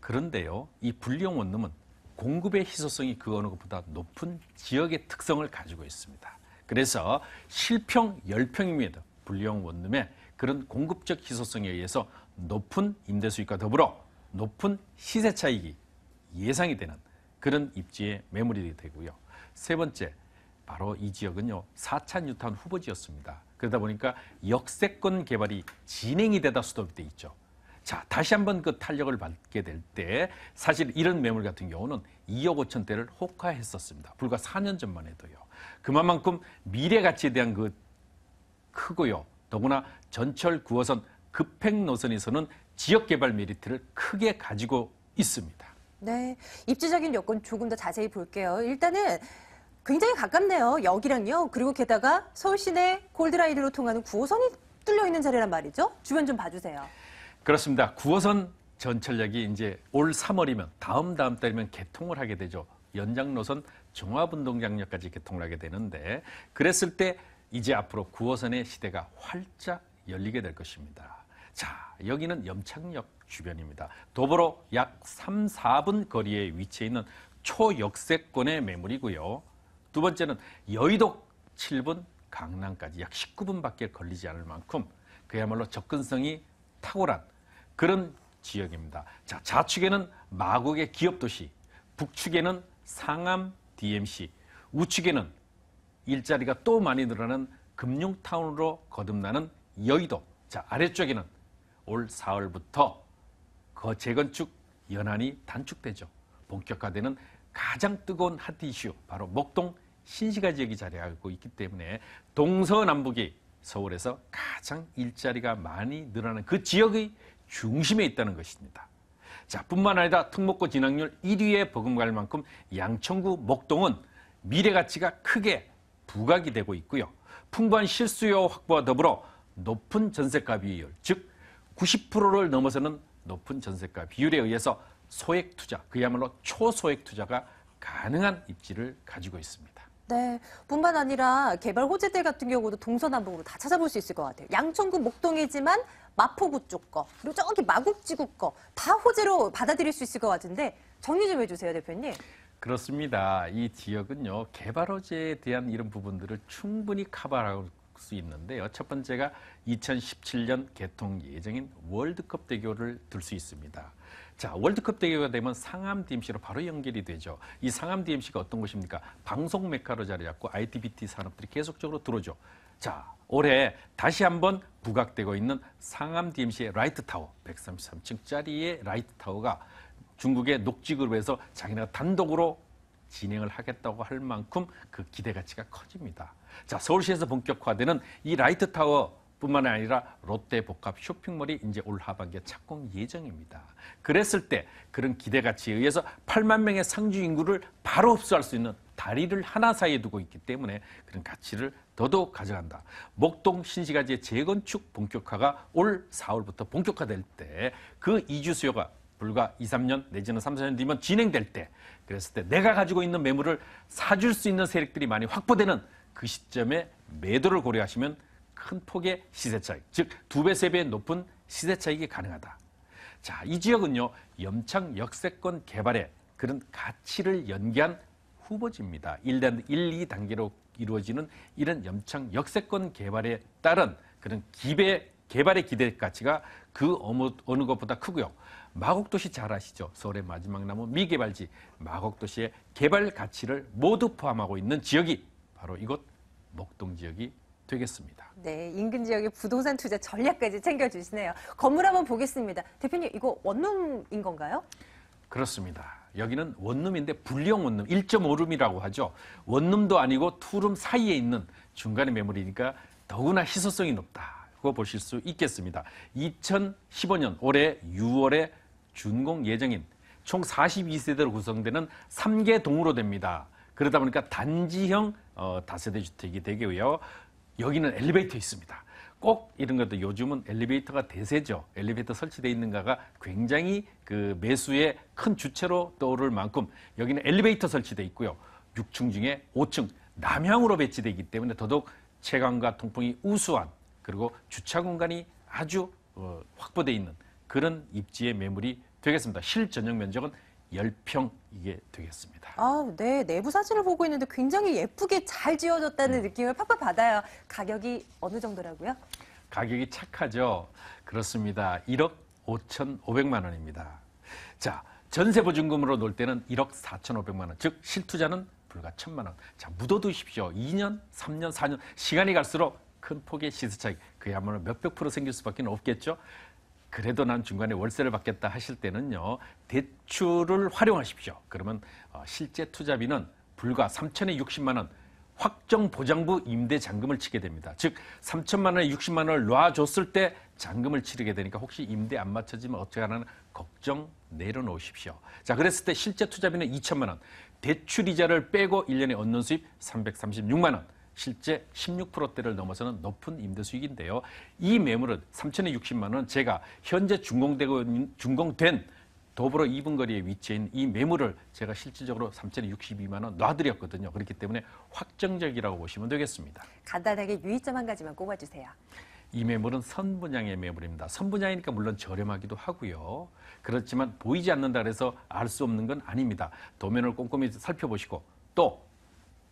그런데요, 이 불량 원룸은 공급의 희소성이 그 어느 것보다 높은 지역의 특성을 가지고 있습니다. 그래서 실평 10평입니다. 불량 원룸의 그런 공급적 희소성에 의해서 높은 임대 수익과 더불어 높은 시세 차익이 예상이 되는 그런 입지의 매물이 되고요. 세 번째, 바로 이 지역은요, 4차 뉴타운 후보지였습니다. 그러다 보니까 역세권 개발이 진행이 되다 수도돼 있죠. 자, 다시 한번 그 탄력을 받게 될 때 사실 이런 매물 같은 경우는 2억 5천대를 호가했었습니다. 불과 4년 전만 해도요. 그만큼 미래 가치에 대한 그 크고요. 더구나 전철 9호선 급행 노선에서는 지역 개발 메리트를 크게 가지고 있습니다. 네, 입지적인 여건 조금 더 자세히 볼게요. 일단은 굉장히 가깝네요. 여기랑요. 그리고 게다가 서울 시내 골드라인으로 통하는 9호선이 뚫려 있는 자리란 말이죠. 주변 좀 봐주세요. 그렇습니다. 9호선 전철역이 이제 올 3월이면 다음 달이면 개통을 하게 되죠. 연장 노선 종합운동장역까지 개통을 하게 되는데, 그랬을 때 이제 앞으로 9호선의 시대가 활짝 열리게 될 것입니다. 자, 여기는 염창역 주변입니다. 도보로 약 3, 4분 거리에 위치해 있는 초역세권의 매물이고요. 두 번째는 여의도 7분, 강남까지 약 19분밖에 걸리지 않을 만큼 그야말로 접근성이 탁월한 그런 지역입니다. 자, 좌측에는 마곡의 기업도시, 북측에는 상암 DMC, 우측에는 일자리가 또 많이 늘어나는 금융타운으로 거듭나는 여의도. 자, 아래쪽에는 올 4월부터 재건축 연한이 단축되죠. 본격화되는 가장 뜨거운 핫 이슈, 바로 목동 신시가 지역이 자리하고 있기 때문에 동서남북이 서울에서 가장 일자리가 많이 늘어나는 그 지역의 중심에 있다는 것입니다. 자, 뿐만 아니라 특목고 진학률 1위에 버금갈 만큼 양천구 목동은 미래 가치가 크게 부각이 되고 있고요. 풍부한 실수요 확보와 더불어 높은 전세가 비율, 즉 90%를 넘어서는 높은 전세가 비율에 의해서 소액 투자, 그야말로 초소액 투자가 가능한 입지를 가지고 있습니다. 네, 뿐만 아니라 개발 호재들 같은 경우도 동서남북으로 다 찾아볼 수 있을 것 같아요. 양천구 목동이지만 마포구 쪽 거, 그리고 저기 마곡지구 거 다 호재로 받아들일 수 있을 것 같은데 정리 좀 해주세요, 대표님. 그렇습니다. 이 지역은요, 개발 호재에 대한 이런 부분들을 충분히 커버할 수 있는데요. 첫 번째가 2017년 개통 예정인 월드컵 대교를 들 수 있습니다. 자, 월드컵 대교가 되면 상암 DMC로 바로 연결이 되죠. 이 상암 DMC가 어떤 곳입니까? 방송 메카로 자리 잡고 ITBT 산업들이 계속적으로 들어오죠. 자, 올해 다시 한번 부각되고 있는 상암 DMC의 라이트 타워, 133층짜리의 라이트 타워가 중국의 녹지그룹에서 자기네가 단독으로 진행을 하겠다고 할 만큼 그 기대 가치가 커집니다. 자, 서울시에서 본격화되는 이 라이트 타워뿐만 아니라 롯데 복합 쇼핑몰이 이제 올 하반기에 착공 예정입니다. 그랬을 때 그런 기대 가치에 의해서 8만 명의 상주 인구를 바로 흡수할 수 있는 다리를 하나 사이에 두고 있기 때문에 그런 가치를 더더욱 가져간다. 목동 신시가지의 재건축 본격화가 올 4월부터 본격화될 때 그 이주 수요가 불과 2, 3년 내지는 3, 4년 뒤면 진행될 때, 그랬을 때 내가 가지고 있는 매물을 사줄 수 있는 세력들이 많이 확보되는 그 시점에 매도를 고려하시면 큰 폭의 시세 차익, 즉 2배, 3배 높은 시세 차익이 가능하다. 자, 이 지역은요, 염창 역세권 개발에 그런 가치를 연계한 후보지입니다. 1, 2단계로 이루어지는 이런 염창 역세권 개발에 따른 그런 개발의 기대 가치가 그 어느 것보다 크고요. 마곡도시 잘 아시죠? 서울의 마지막 남은 미개발지 마곡도시의 개발 가치를 모두 포함하고 있는 지역이 바로 이곳 목동 지역이 되겠습니다. 네, 인근 지역의 부동산 투자 전략까지 챙겨주시네요. 건물 한번 보겠습니다. 대표님, 이거 원룸인 건가요? 그렇습니다. 여기는 원룸인데 분리형 원룸, 1.5룸이라고 하죠. 원룸도 아니고 투룸 사이에 있는 중간의 매물이니까 더구나 희소성이 높다고 보실 수 있겠습니다. 2015년 올해 6월에 준공 예정인 총 42세대로 구성되는 3개 동으로 됩니다. 그러다 보니까 단지형 다세대 주택이 되고요. 여기는 엘리베이터 있습니다. 꼭 이런 것도 요즘은 엘리베이터가 대세죠. 엘리베이터 설치되어 있는가가 굉장히 그 매수의 큰 주체로 떠오를 만큼 여기는 엘리베이터 설치되어 있고요. 6층 중에 5층 남향으로 배치되어 있기 때문에 더더욱 채광과 통풍이 우수한, 그리고 주차 공간이 아주 확보되어 있는 그런 입지의 매물이 되겠습니다. 실전용 면적은 10평 이게 되겠습니다. 아, 네, 내부 사진을 보고 있는데 굉장히 예쁘게 잘 지어졌다는 느낌을 팍팍 받아요. 가격이 어느 정도라고요? 가격이 착하죠. 그렇습니다. 1억 5,500만 원입니다. 자, 전세 보증금으로 놓을 때는 1억 4,500만 원, 즉 실투자는 불과 1,000만 원. 자, 묻어두십시오. 2년, 3년, 4년 시간이 갈수록 큰 폭의 시세 차익, 그야말로 몇백 프로 생길 수밖에 없겠죠. 그래도 난 중간에 월세를 받겠다 하실 때는요, 대출을 활용하십시오. 그러면 실제 투자비는 불과 3,060만 원 확정 보장부 임대 잔금을 치게 됩니다. 즉 3천만 원에 60만 원을 놔줬을 때 잔금을 치르게 되니까 혹시 임대 안 맞춰지면 어떻게 하나 걱정 내려놓으십시오. 자, 그랬을 때 실제 투자비는 2천만 원, 대출 이자를 빼고 1년에 얻는 수입 336만 원, 실제 16%대를 넘어서는 높은 임대 수익인데요. 이 매물은 3,060만 원, 제가 현재 준공된 도보로 2분 거리에 위치한 이 매물을 제가 실질적으로 3,062만 원 놔드렸거든요. 그렇기 때문에 확정적이라고 보시면 되겠습니다. 간단하게 유의점 한 가지만 꼽아주세요. 이 매물은 선분양의 매물입니다. 선분양이니까 물론 저렴하기도 하고요. 그렇지만 보이지 않는다 그래서 알 수 없는 건 아닙니다. 도면을 꼼꼼히 살펴보시고 또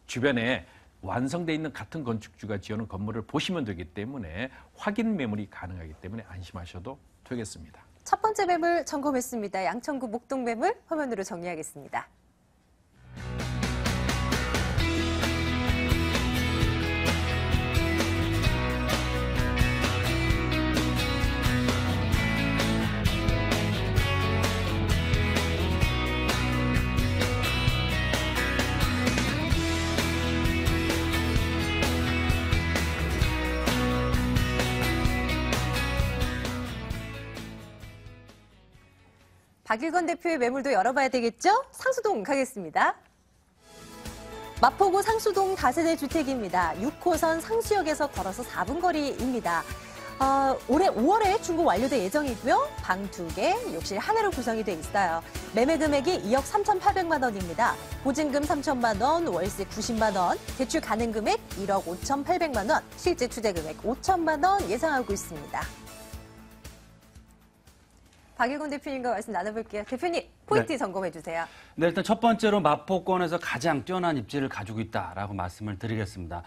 주변에 완성돼 있는 같은 건축주가 지어놓은 건물을 보시면 되기 때문에 확인 매물이 가능하기 때문에 안심하셔도 되겠습니다. 첫 번째 매물 점검했습니다. 양천구 목동 매물 화면으로 정리하겠습니다. 박일건 대표의 매물도 열어봐야 되겠죠? 상수동 가겠습니다. 마포구 상수동 다세대 주택입니다. 6호선 상수역에서 걸어서 4분 거리입니다. 올해 5월에 준공 완료될 예정이고요. 방 2개, 욕실 하나로 구성이 돼 있어요. 매매 금액이 2억 3,800만 원입니다. 보증금 3천만 원, 월세 90만 원, 대출 가능 금액 1억 5,800만 원, 실제 투자 금액 5천만 원 예상하고 있습니다. 박일곤 대표님과 말씀 나눠볼게요. 대표님, 포인트 점검해 주세요. 네, 일단 첫 번째로 마포권에서 가장 뛰어난 입지를 가지고 있다라고 말씀을 드리겠습니다.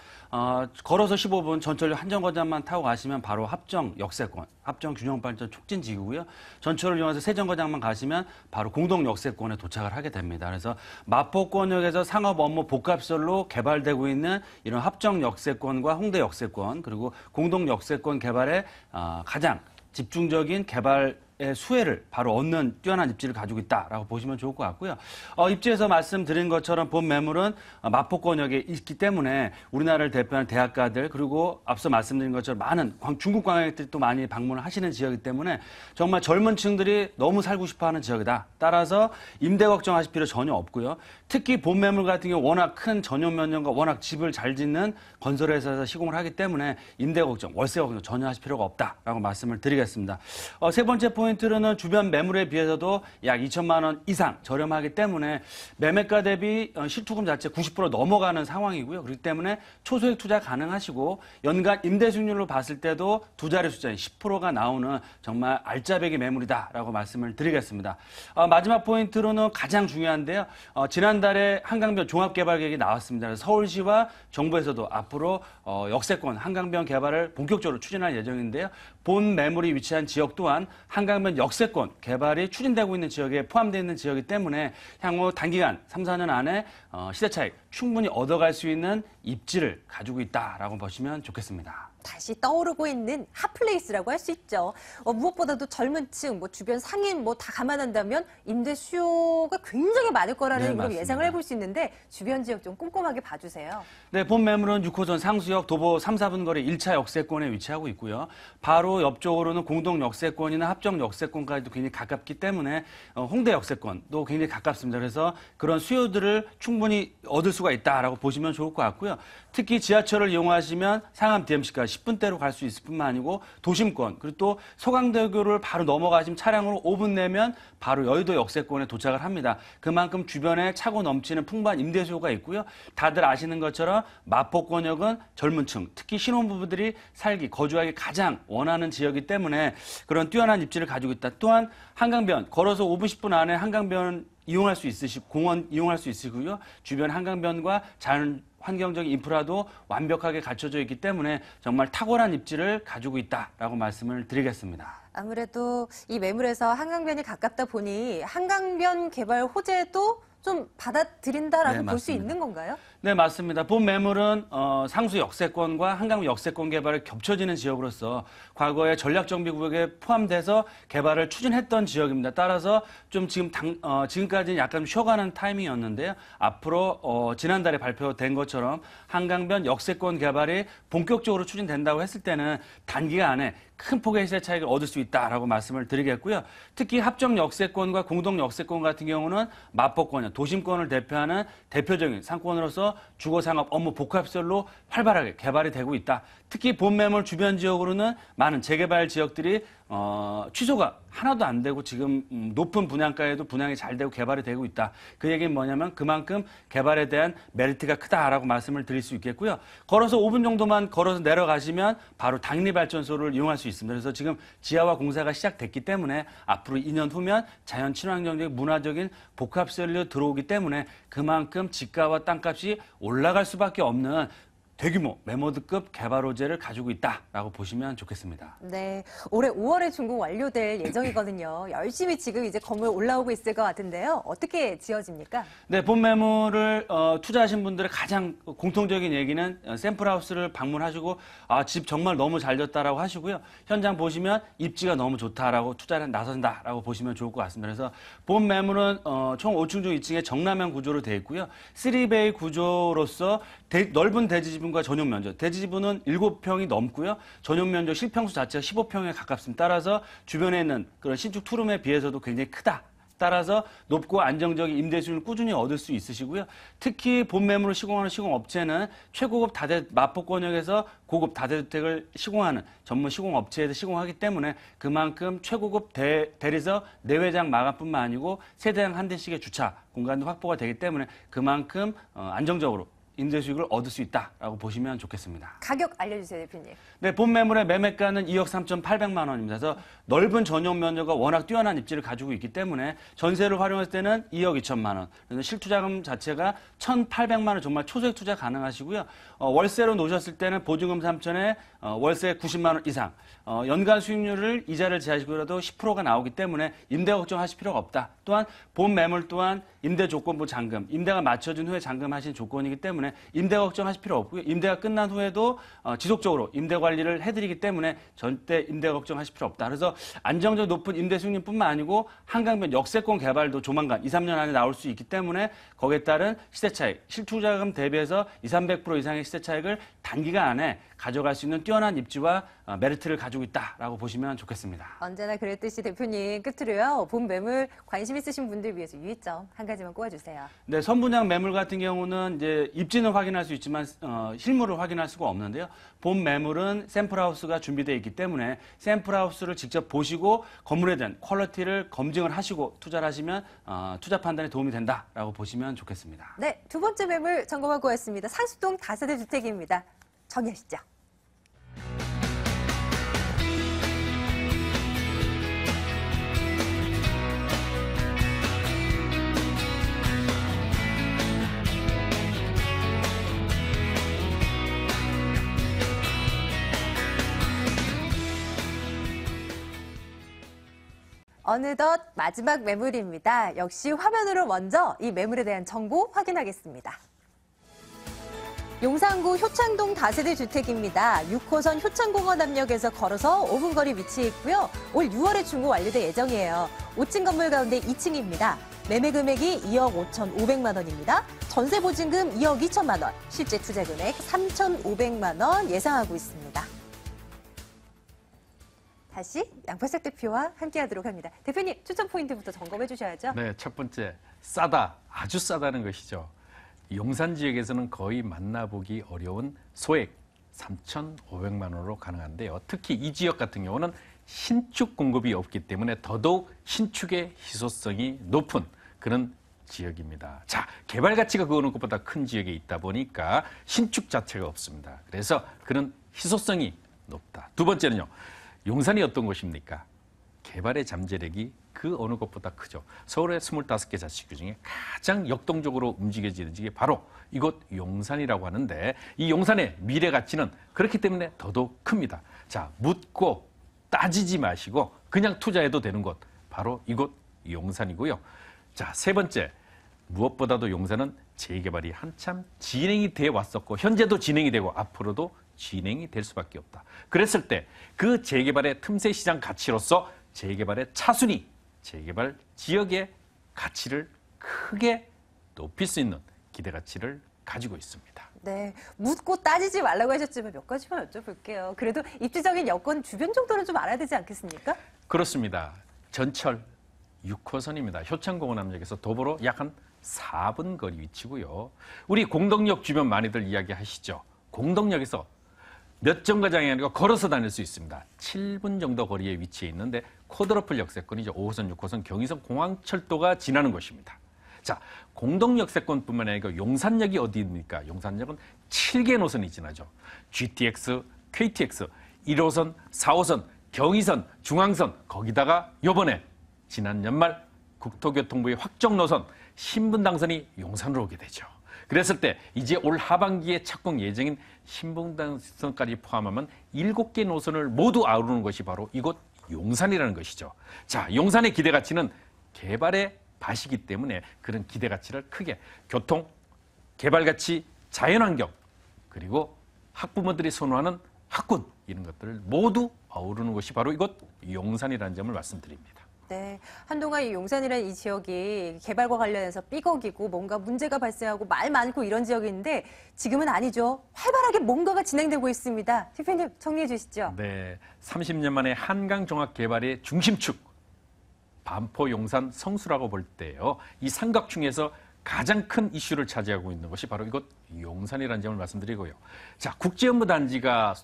걸어서 15분 전철역 한정거장만 타고 가시면 바로 합정 역세권, 합정 균형발전 촉진지구고요. 전철을 이용해서 세정거장만 가시면 바로 공동 역세권에 도착을 하게 됩니다. 그래서 마포권역에서 상업 업무 복합시설로 개발되고 있는 이런 합정 역세권과 홍대 역세권 그리고 공동 역세권 개발에 가장 집중적인 개발의 수혜를 바로 얻는 뛰어난 입지를 가지고 있다라고 보시면 좋을 것 같고요. 입지에서 말씀드린 것처럼 본 매물은 마포권역에 있기 때문에 우리나라를 대표하는 대학가들 그리고 앞서 말씀드린 것처럼 많은 중국 관광객들이 또 많이 방문을 하시는 지역이기 때문에 정말 젊은 층들이 너무 살고 싶어하는 지역이다. 따라서 임대 걱정하실 필요 전혀 없고요. 특히 본 매물 같은 경우 워낙 큰 전용 면적과 워낙 집을 잘 짓는 건설회사에서 시공을 하기 때문에 임대 걱정, 월세 걱정 전혀 하실 필요가 없다라고 말씀을 드리겠습니다. 세 번째 포인트로는 주변 매물에 비해서도 약 2천만 원 이상 저렴하기 때문에 매매가 대비 실투금 자체 90% 넘어가는 상황이고요. 그렇기 때문에 초소액 투자 가능하시고 연간 임대 수익률로 봤을 때도 두 자리 숫자인 10%가 나오는 정말 알짜배기 매물이다라고 말씀을 드리겠습니다. 마지막 포인트로는 가장 중요한데요. 지난달에 한강변 종합개발 계획이 나왔습니다. 그래서 서울시와 정부에서도 앞으로 역세권 한강변 개발을 본격적으로 추진할 예정인데요. 본 매물이 위치한 지역 또한 한강변 역세권 개발이 추진되고 있는 지역에 포함되어 있는 지역이기 때문에 향후 단기간 3, 4년 안에 시세 차익 충분히 얻어갈 수 있는 입지를 가지고 있다라고 보시면 좋겠습니다. 다시 떠오르고 있는 핫플레이스라고 할 수 있죠. 무엇보다도 젊은 층, 주변 상인 다 감안한다면 임대 수요가 굉장히 많을 거라는 걸 예상을 해볼 수 있는데 주변 지역 좀 꼼꼼하게 봐주세요. 네, 본 매물은 6호선 상수역 도보 3, 4분 거리 1차 역세권에 위치하고 있고요. 바로 옆쪽으로는 공동 역세권이나 합정 역세권까지도 굉장히 가깝기 때문에 홍대 역세권도 굉장히 가깝습니다. 그래서 그런 수요들을 충분히 얻을 수가 있다라고 보시면 좋을 것 같고요. 특히 지하철을 이용하시면 상암 DMC까지 10분대로 갈 수 있을 뿐만 아니고 도심권 그리고 또 소강대교를 바로 넘어가시면 차량으로 5분 내면 바로 여의도 역세권에 도착을 합니다. 그만큼 주변에 차고 넘치는 풍부한 임대 수요가 있고요. 다들 아시는 것처럼 마포권역은 젊은 층, 특히 신혼부부들이 살기, 거주하기 가장 원하는 지역이기 때문에 그런 뛰어난 입지를 가지고 있다. 또한 한강변, 걸어서 5분, 10분 안에 한강변 이용할 수 있으시고 공원 이용할 수 있으시고요. 주변 한강변과 자연 환경적인 인프라도 완벽하게 갖춰져 있기 때문에 정말 탁월한 입지를 가지고 있다라고 말씀을 드리겠습니다. 아무래도 이 매물에서 한강변이 가깝다 보니 한강변 개발 호재도 좀 받아들인다라고 볼 수 있는 건가요? 네, 맞습니다. 본 매물은 상수 역세권과 한강 역세권 개발이 겹쳐지는 지역으로서 과거에 전략정비구역에 포함돼서 개발을 추진했던 지역입니다. 따라서 좀 지금까지는 약간 쉬어가는 타이밍이었는데요. 앞으로 지난달에 발표된 것처럼 한강변 역세권 개발이 본격적으로 추진된다고 했을 때는 단기간에 큰 폭의 시세 차익을 얻을 수 있다라고 말씀을 드리겠고요. 특히 합정 역세권과 공동 역세권 같은 경우는 마포권, 도심권을 대표하는 대표적인 상권으로서 주거상업 업무 복합시설로 활발하게 개발이 되고 있다. 특히 본 매물 주변 지역으로는 많은 재개발 지역들이 취소가 하나도 안 되고 지금 높은 분양가에도 분양이 잘 되고 개발이 되고 있다. 그 얘기는 뭐냐면 그만큼 개발에 대한 메리트가 크다라고 말씀을 드릴 수 있겠고요. 걸어서 5분 정도만 걸어서 내려가시면 바로 당리발전소를 이용할 수 있습니다. 그래서 지금 지하화 공사가 시작됐기 때문에 앞으로 2년 후면 자연 친환경적인 문화적인 복합시설로 들어오기 때문에 그만큼 집가와 땅값이 올라갈 수밖에 없는 대규모 메모드급 개발 호재를 가지고 있다라고 보시면 좋겠습니다. 네, 올해 5월에 준공 완료될 예정이거든요. 열심히 지금 이제 건물 올라오고 있을 것 같은데요. 어떻게 지어집니까? 네, 본 매물을 투자하신 분들의 가장 공통적인 얘기는 샘플하우스를 방문하시고 집 정말 너무 잘 졌다라고 하시고요. 현장 보시면 입지가 너무 좋다라고 투자를 나선다라고 보시면 좋을 것 같습니다. 그래서 본 매물은 총 5층 중 2층에 정남형 구조로 되어 있고요. 3베이 구조로서 넓은 대지지분과 전용 면적, 대지지분은 7평이 넘고요. 전용 면적 실평수 자체가 15평에 가깝습니다. 따라서 주변에 있는 그런 신축 투룸에 비해서도 굉장히 크다. 따라서 높고 안정적인 임대 수익을 꾸준히 얻을 수 있으시고요. 특히 본 매물을 시공하는 시공업체는 최고급 마포권역에서 고급 다대주택을 시공하는 전문 시공업체에서 시공하기 때문에 그만큼 최고급 대리석 내외장 마감뿐만 아니고 세대당 한 대씩의 주차 공간도 확보가 되기 때문에 그만큼 안정적으로 임대 수익을 얻을 수 있다라고 보시면 좋겠습니다. 가격 알려주세요, 대표님. 네, 본 매물의 매매가는 2억 3,800만 원입니다. 그래서 넓은 전용 면적과 워낙 뛰어난 입지를 가지고 있기 때문에 전세를 활용했을 때는 2억 2천만 원. 그래서 실투자금 자체가 1,800만 원 정말 초소액 투자 가능하시고요. 월세로 놓으셨을 때는 보증금 3천에 월세 90만 원 이상. 연간 수익률을 이자를 제하시고라도 10%가 나오기 때문에 임대 걱정하실 필요가 없다. 또한 본 매물 또한 임대 조건부 잔금, 임대가 맞춰진 후에 잔금하신 조건이기 때문에 임대 걱정하실 필요 없고요. 임대가 끝난 후에도 지속적으로 임대 관리를 해드리기 때문에 절대 임대 걱정하실 필요 없다. 그래서 안정적 높은 임대 수익률뿐만 아니고 한강변 역세권 개발도 조만간 2, 3년 안에 나올 수 있기 때문에 거기에 따른 시세 차익, 실투자금 대비해서 200~300% 이상의 시세 차익을 단기간 안에 가져갈 수 있는 뛰어난 입지와 메리트를 가지고 있다라고 보시면 좋겠습니다. 언제나 그랬듯이 대표님 끝으로요. 본 매물 관심 있으신 분들 위해서 유의점 한 가지만 꼽아주세요. 네, 선분양 매물 같은 경우는 이제 입지는 확인할 수 있지만 실물을 확인할 수가 없는데요. 본 매물은 샘플하우스가 준비되어 있기 때문에 샘플하우스를 직접 보시고 건물에 대한 퀄리티를 검증을 하시고 투자를 하시면 투자 판단에 도움이 된다라고 보시면 좋겠습니다. 네, 두 번째 매물 점검하고 왔습니다. 상수동 다세대 주택입니다. 정리하시죠. 어느덧 마지막 매물입니다. 역시 화면으로 먼저 이 매물에 대한 정보 확인하겠습니다. 용산구 효창동 다세대 주택입니다. 6호선 효창공원 압력에서 걸어서 5분 거리 위치해 있고요. 올 6월에 준공 완료될 예정이에요. 5층 건물 가운데 2층입니다. 매매 금액이 2억 5,500만 원입니다. 전세 보증금 2억 2천만 원, 실제 투자 금액 3,500만 원 예상하고 있습니다. 다시 양팔석 대표와 함께하도록 합니다. 대표님, 추천 포인트부터 점검해 주셔야죠. 네, 첫 번째, 싸다, 아주 싸다는 것이죠. 용산 지역에서는 거의 만나보기 어려운 소액 3,500만 원으로 가능한데요. 특히 이 지역 같은 경우는 신축 공급이 없기 때문에 더더욱 신축의 희소성이 높은 그런 지역입니다. 자, 개발 가치가 그 어느 것보다 큰 지역에 있다 보니까 신축 자체가 없습니다. 그래서 그런 희소성이 높다. 두 번째는요. 용산이 어떤 곳입니까? 개발의 잠재력이 그 어느 것보다 크죠. 서울의 25개 자치구 중에 가장 역동적으로 움직여지는 지역이 바로 이곳 용산이라고 하는데 이 용산의 미래 가치는 그렇기 때문에 더더욱 큽니다. 자, 묻고 따지지 마시고 그냥 투자해도 되는 곳 바로 이곳 용산이고요. 자, 세 번째, 무엇보다도 용산은 재개발이 한참 진행이 돼 왔었고 현재도 진행이 되고 앞으로도 진행이 될 수밖에 없다. 그랬을 때 그 재개발의 틈새 시장 가치로서 재개발의 차순위, 재개발 지역의 가치를 크게 높일 수 있는 기대 가치를 가지고 있습니다. 네, 묻고 따지지 말라고 하셨지만 몇 가지만 여쭤볼게요. 그래도 입지적인 여건 주변 정도는 좀 알아야 되지 않겠습니까? 그렇습니다. 전철 6호선입니다. 효창공원 압력에서 도보로 약 한 4분 거리 위치고요. 우리 공덕역 주변 많이들 이야기하시죠. 공덕역에서 몇 정거장이 아니고 걸어서 다닐 수 있습니다. 7분 정도 거리에 위치해 있는데 코드러플 역세권이죠. 5호선, 6호선, 경의선 공항철도가 지나는 곳입니다. 자, 공덕역세권뿐만 아니라 용산역이 어디입니까? 용산역은 7개 노선이 지나죠. GTX, KTX, 1호선, 4호선, 경의선, 중앙선, 거기다가 요번에 지난 연말 국토교통부의 확정 노선 신분당선이 용산으로 오게 되죠. 그랬을 때 이제 올 하반기에 착공 예정인 신분당선까지 포함하면 7개 노선을 모두 아우르는 것이 바로 이곳 용산이라는 것이죠. 자, 용산의 기대 가치는 개발의 밭이기 때문에 그런 기대 가치를 크게 교통, 개발 가치, 자연환경, 그리고 학부모들이 선호하는 학군 이런 것들을 모두 아우르는 것이 바로 이곳 용산이라는 점을 말씀드립니다. 네, 한동안 이 용산이라는 이 지역이 개발과 관련해서 삐걱이고 뭔가 문제가 발생하고 말 많고 이런 지역인데 지금은 아니죠. 활발하게 뭔가가 진행되고 있습니다. 대표님 정리해 주시죠. 네, 30년 만에 한강 종합 개발의 중심축 반포, 용산, 성수라고 볼 때요. 이 삼각충에서 가장 큰 이슈를 차지하고 있는 것이 바로 이곳 용산이라는 점을 말씀드리고요. 자, 국제업무단지가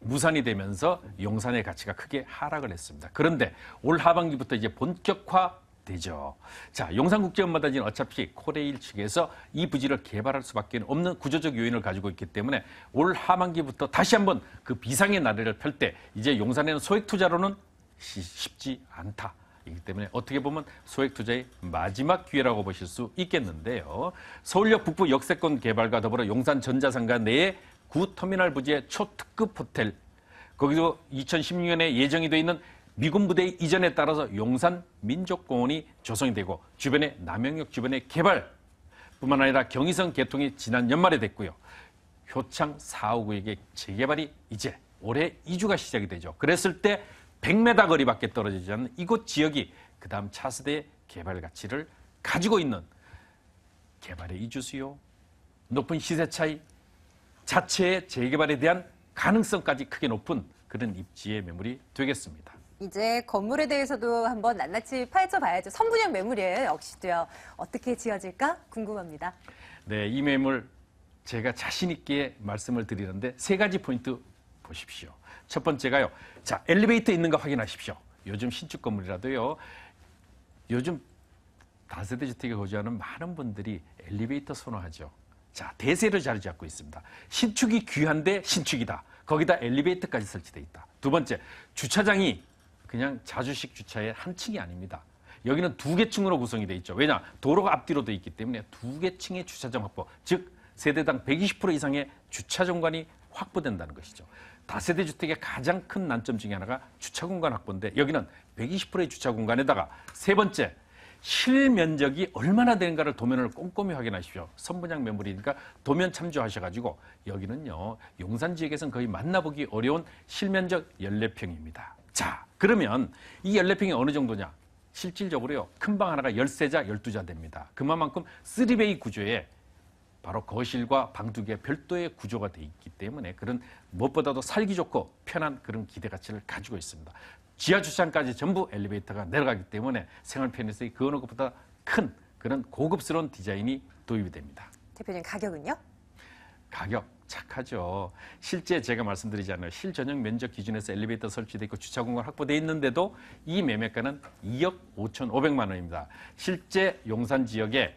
무산이 되면서 용산의 가치가 크게 하락을 했습니다. 그런데 올 하반기부터 이제 본격화되죠. 자, 용산국제업무단지는 어차피 코레일 측에서 이 부지를 개발할 수밖에 없는 구조적 요인을 가지고 있기 때문에 올 하반기부터 다시 한번 그 비상의 나래를 펼 때 이제 용산에는 소액 투자로는 쉽지 않다. 이기 때문에 어떻게 보면 소액 투자의 마지막 기회라고 보실 수 있겠는데요. 서울역 북부 역세권 개발과 더불어 용산 전자상가 내에 구터미널 부지의 초특급 호텔, 거기도 2016년에 예정이 돼 있는 미군 부대 이전에 따라서 용산 민족공원이 조성이 되고 주변에 남영역 주변의 개발뿐만 아니라 경의선 개통이 지난 연말에 됐고요. 효창 4호구역의 재개발이 이제 올해 2주가 시작이 되죠. 그랬을 때 100m 거리밖에 떨어지지 않는 이곳 지역이 그다음 차세대 개발 가치를 가지고 있는 개발의 이주 수요, 높은 시세 차이, 자체의 재개발에 대한 가능성까지 크게 높은 그런 입지의 매물이 되겠습니다. 이제 건물에 대해서도 한번 낱낱이 파헤쳐 봐야죠. 선분양 매물이에요, 역시도요. 어떻게 지어질까 궁금합니다. 네, 이 매물 제가 자신 있게 말씀을 드리는데 세 가지 포인트 보십시오. 첫 번째가요. 자, 엘리베이터 있는 거 확인하십시오. 요즘 신축 건물이라도요. 요즘 다세대 주택에 거주하는 많은 분들이 엘리베이터 선호하죠. 자, 대세를 자리 잡고 있습니다. 신축이 귀한데 신축이다. 거기다 엘리베이터까지 설치돼 있다. 두 번째, 주차장이 그냥 자주식 주차의 한 층이 아닙니다. 여기는 2개 층으로 구성이 돼 있죠. 왜냐? 도로가 앞뒤로 돼 있기 때문에 2개 층의 주차장 확보, 즉 세대당 120% 이상의 주차 공간이 확보된다는 것이죠. 다세대 주택의 가장 큰 난점 중에 하나가 주차 공간 확보인데 여기는 120%의 주차 공간에다가 세 번째, 실면적이 얼마나 되는가를 도면을 꼼꼼히 확인하십시오. 선분양 매물이니까 도면 참조하셔가지고 여기는요, 용산 지역에서는 거의 만나보기 어려운 실면적 14평입니다. 자, 그러면 이 14평이 어느 정도냐? 실질적으로요, 큰 방 하나가 13자, 12자 됩니다. 그만큼 3베이 구조에 바로 거실과 방 2개 별도의 구조가 돼 있기 때문에 그런 무엇보다도 살기 좋고 편한 그런 기대 가치를 가지고 있습니다. 지하 주차장까지 전부 엘리베이터가 내려가기 때문에 생활 편의성이 그 어느 것보다 큰 그런 고급스러운 디자인이 도입이 됩니다. 대표님, 가격은요? 가격 착하죠. 실제 제가 말씀드리잖아요. 실전용 면적 기준에서 엘리베이터 설치돼 있고 주차 공간 확보돼 있는데도 이 매매가는 2억 5,500만 원입니다. 실제 용산 지역에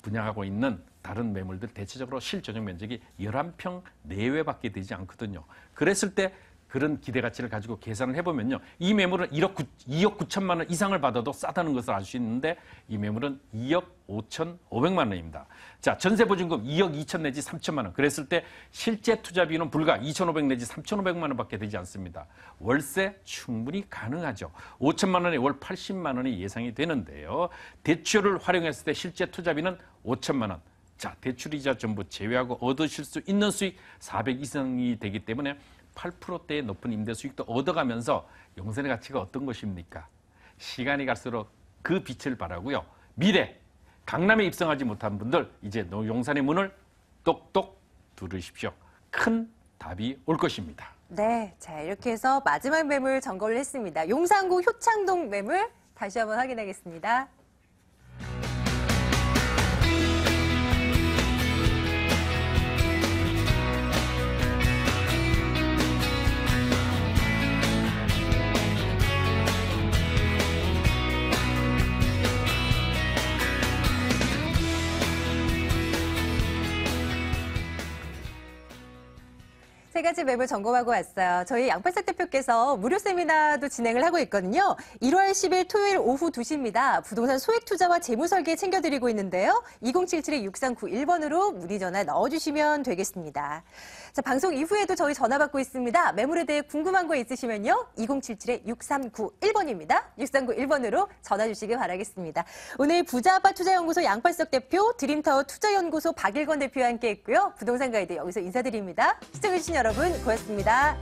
분양하고 있는 다른 매물들 대체적으로 실전용 면적이 11평 내외밖에 되지 않거든요. 그랬을 때 그런 기대 가치를 가지고 계산을 해보면요. 이 매물은 2억 9천만 원 이상을 받아도 싸다는 것을 알 수 있는데 이 매물은 2억 5,500만 원입니다. 자, 전세보증금 2억 2천 내지 3천만 원. 그랬을 때 실제 투자비는 불과 2,500 내지 3,500만 원밖에 되지 않습니다. 월세 충분히 가능하죠. 5천만 원에 월 80만 원이 예상이 되는데요. 대출을 활용했을 때 실제 투자비는 5천만 원. 자, 대출이자 전부 제외하고 얻으실 수 있는 수익 400 이상이 되기 때문에 8%대의 높은 임대 수익도 얻어가면서 용산의 가치가 어떤 것입니까? 시간이 갈수록 그 빛을 발하고요. 미래, 강남에 입성하지 못한 분들 이제 용산의 문을 똑똑 두드리십시오. 큰 답이 올 것입니다. 네, 자, 이렇게 해서 마지막 매물 점검을 했습니다. 용산구 효창동 매물 다시 한번 확인하겠습니다. 세 가지 매물 점검하고 왔어요. 저희 양팔석 대표께서 무료 세미나도 진행을 하고 있거든요. 1월 10일 토요일 오후 2시입니다. 부동산 소액 투자와 재무 설계 챙겨드리고 있는데요. 2077-6391번으로 문의 전화 넣어주시면 되겠습니다. 자, 방송 이후에도 저희 전화 받고 있습니다. 매물에 대해 궁금한 거 있으시면요. 2077-6391번입니다. 6391번으로 전화 주시기 바라겠습니다. 오늘 부자아빠 투자연구소 양팔석 대표, 드림타워 투자연구소 박일건 대표와 함께 했고요. 부동산 가이드 여기서 인사드립니다. 시청해주신 여러분 고맙습니다.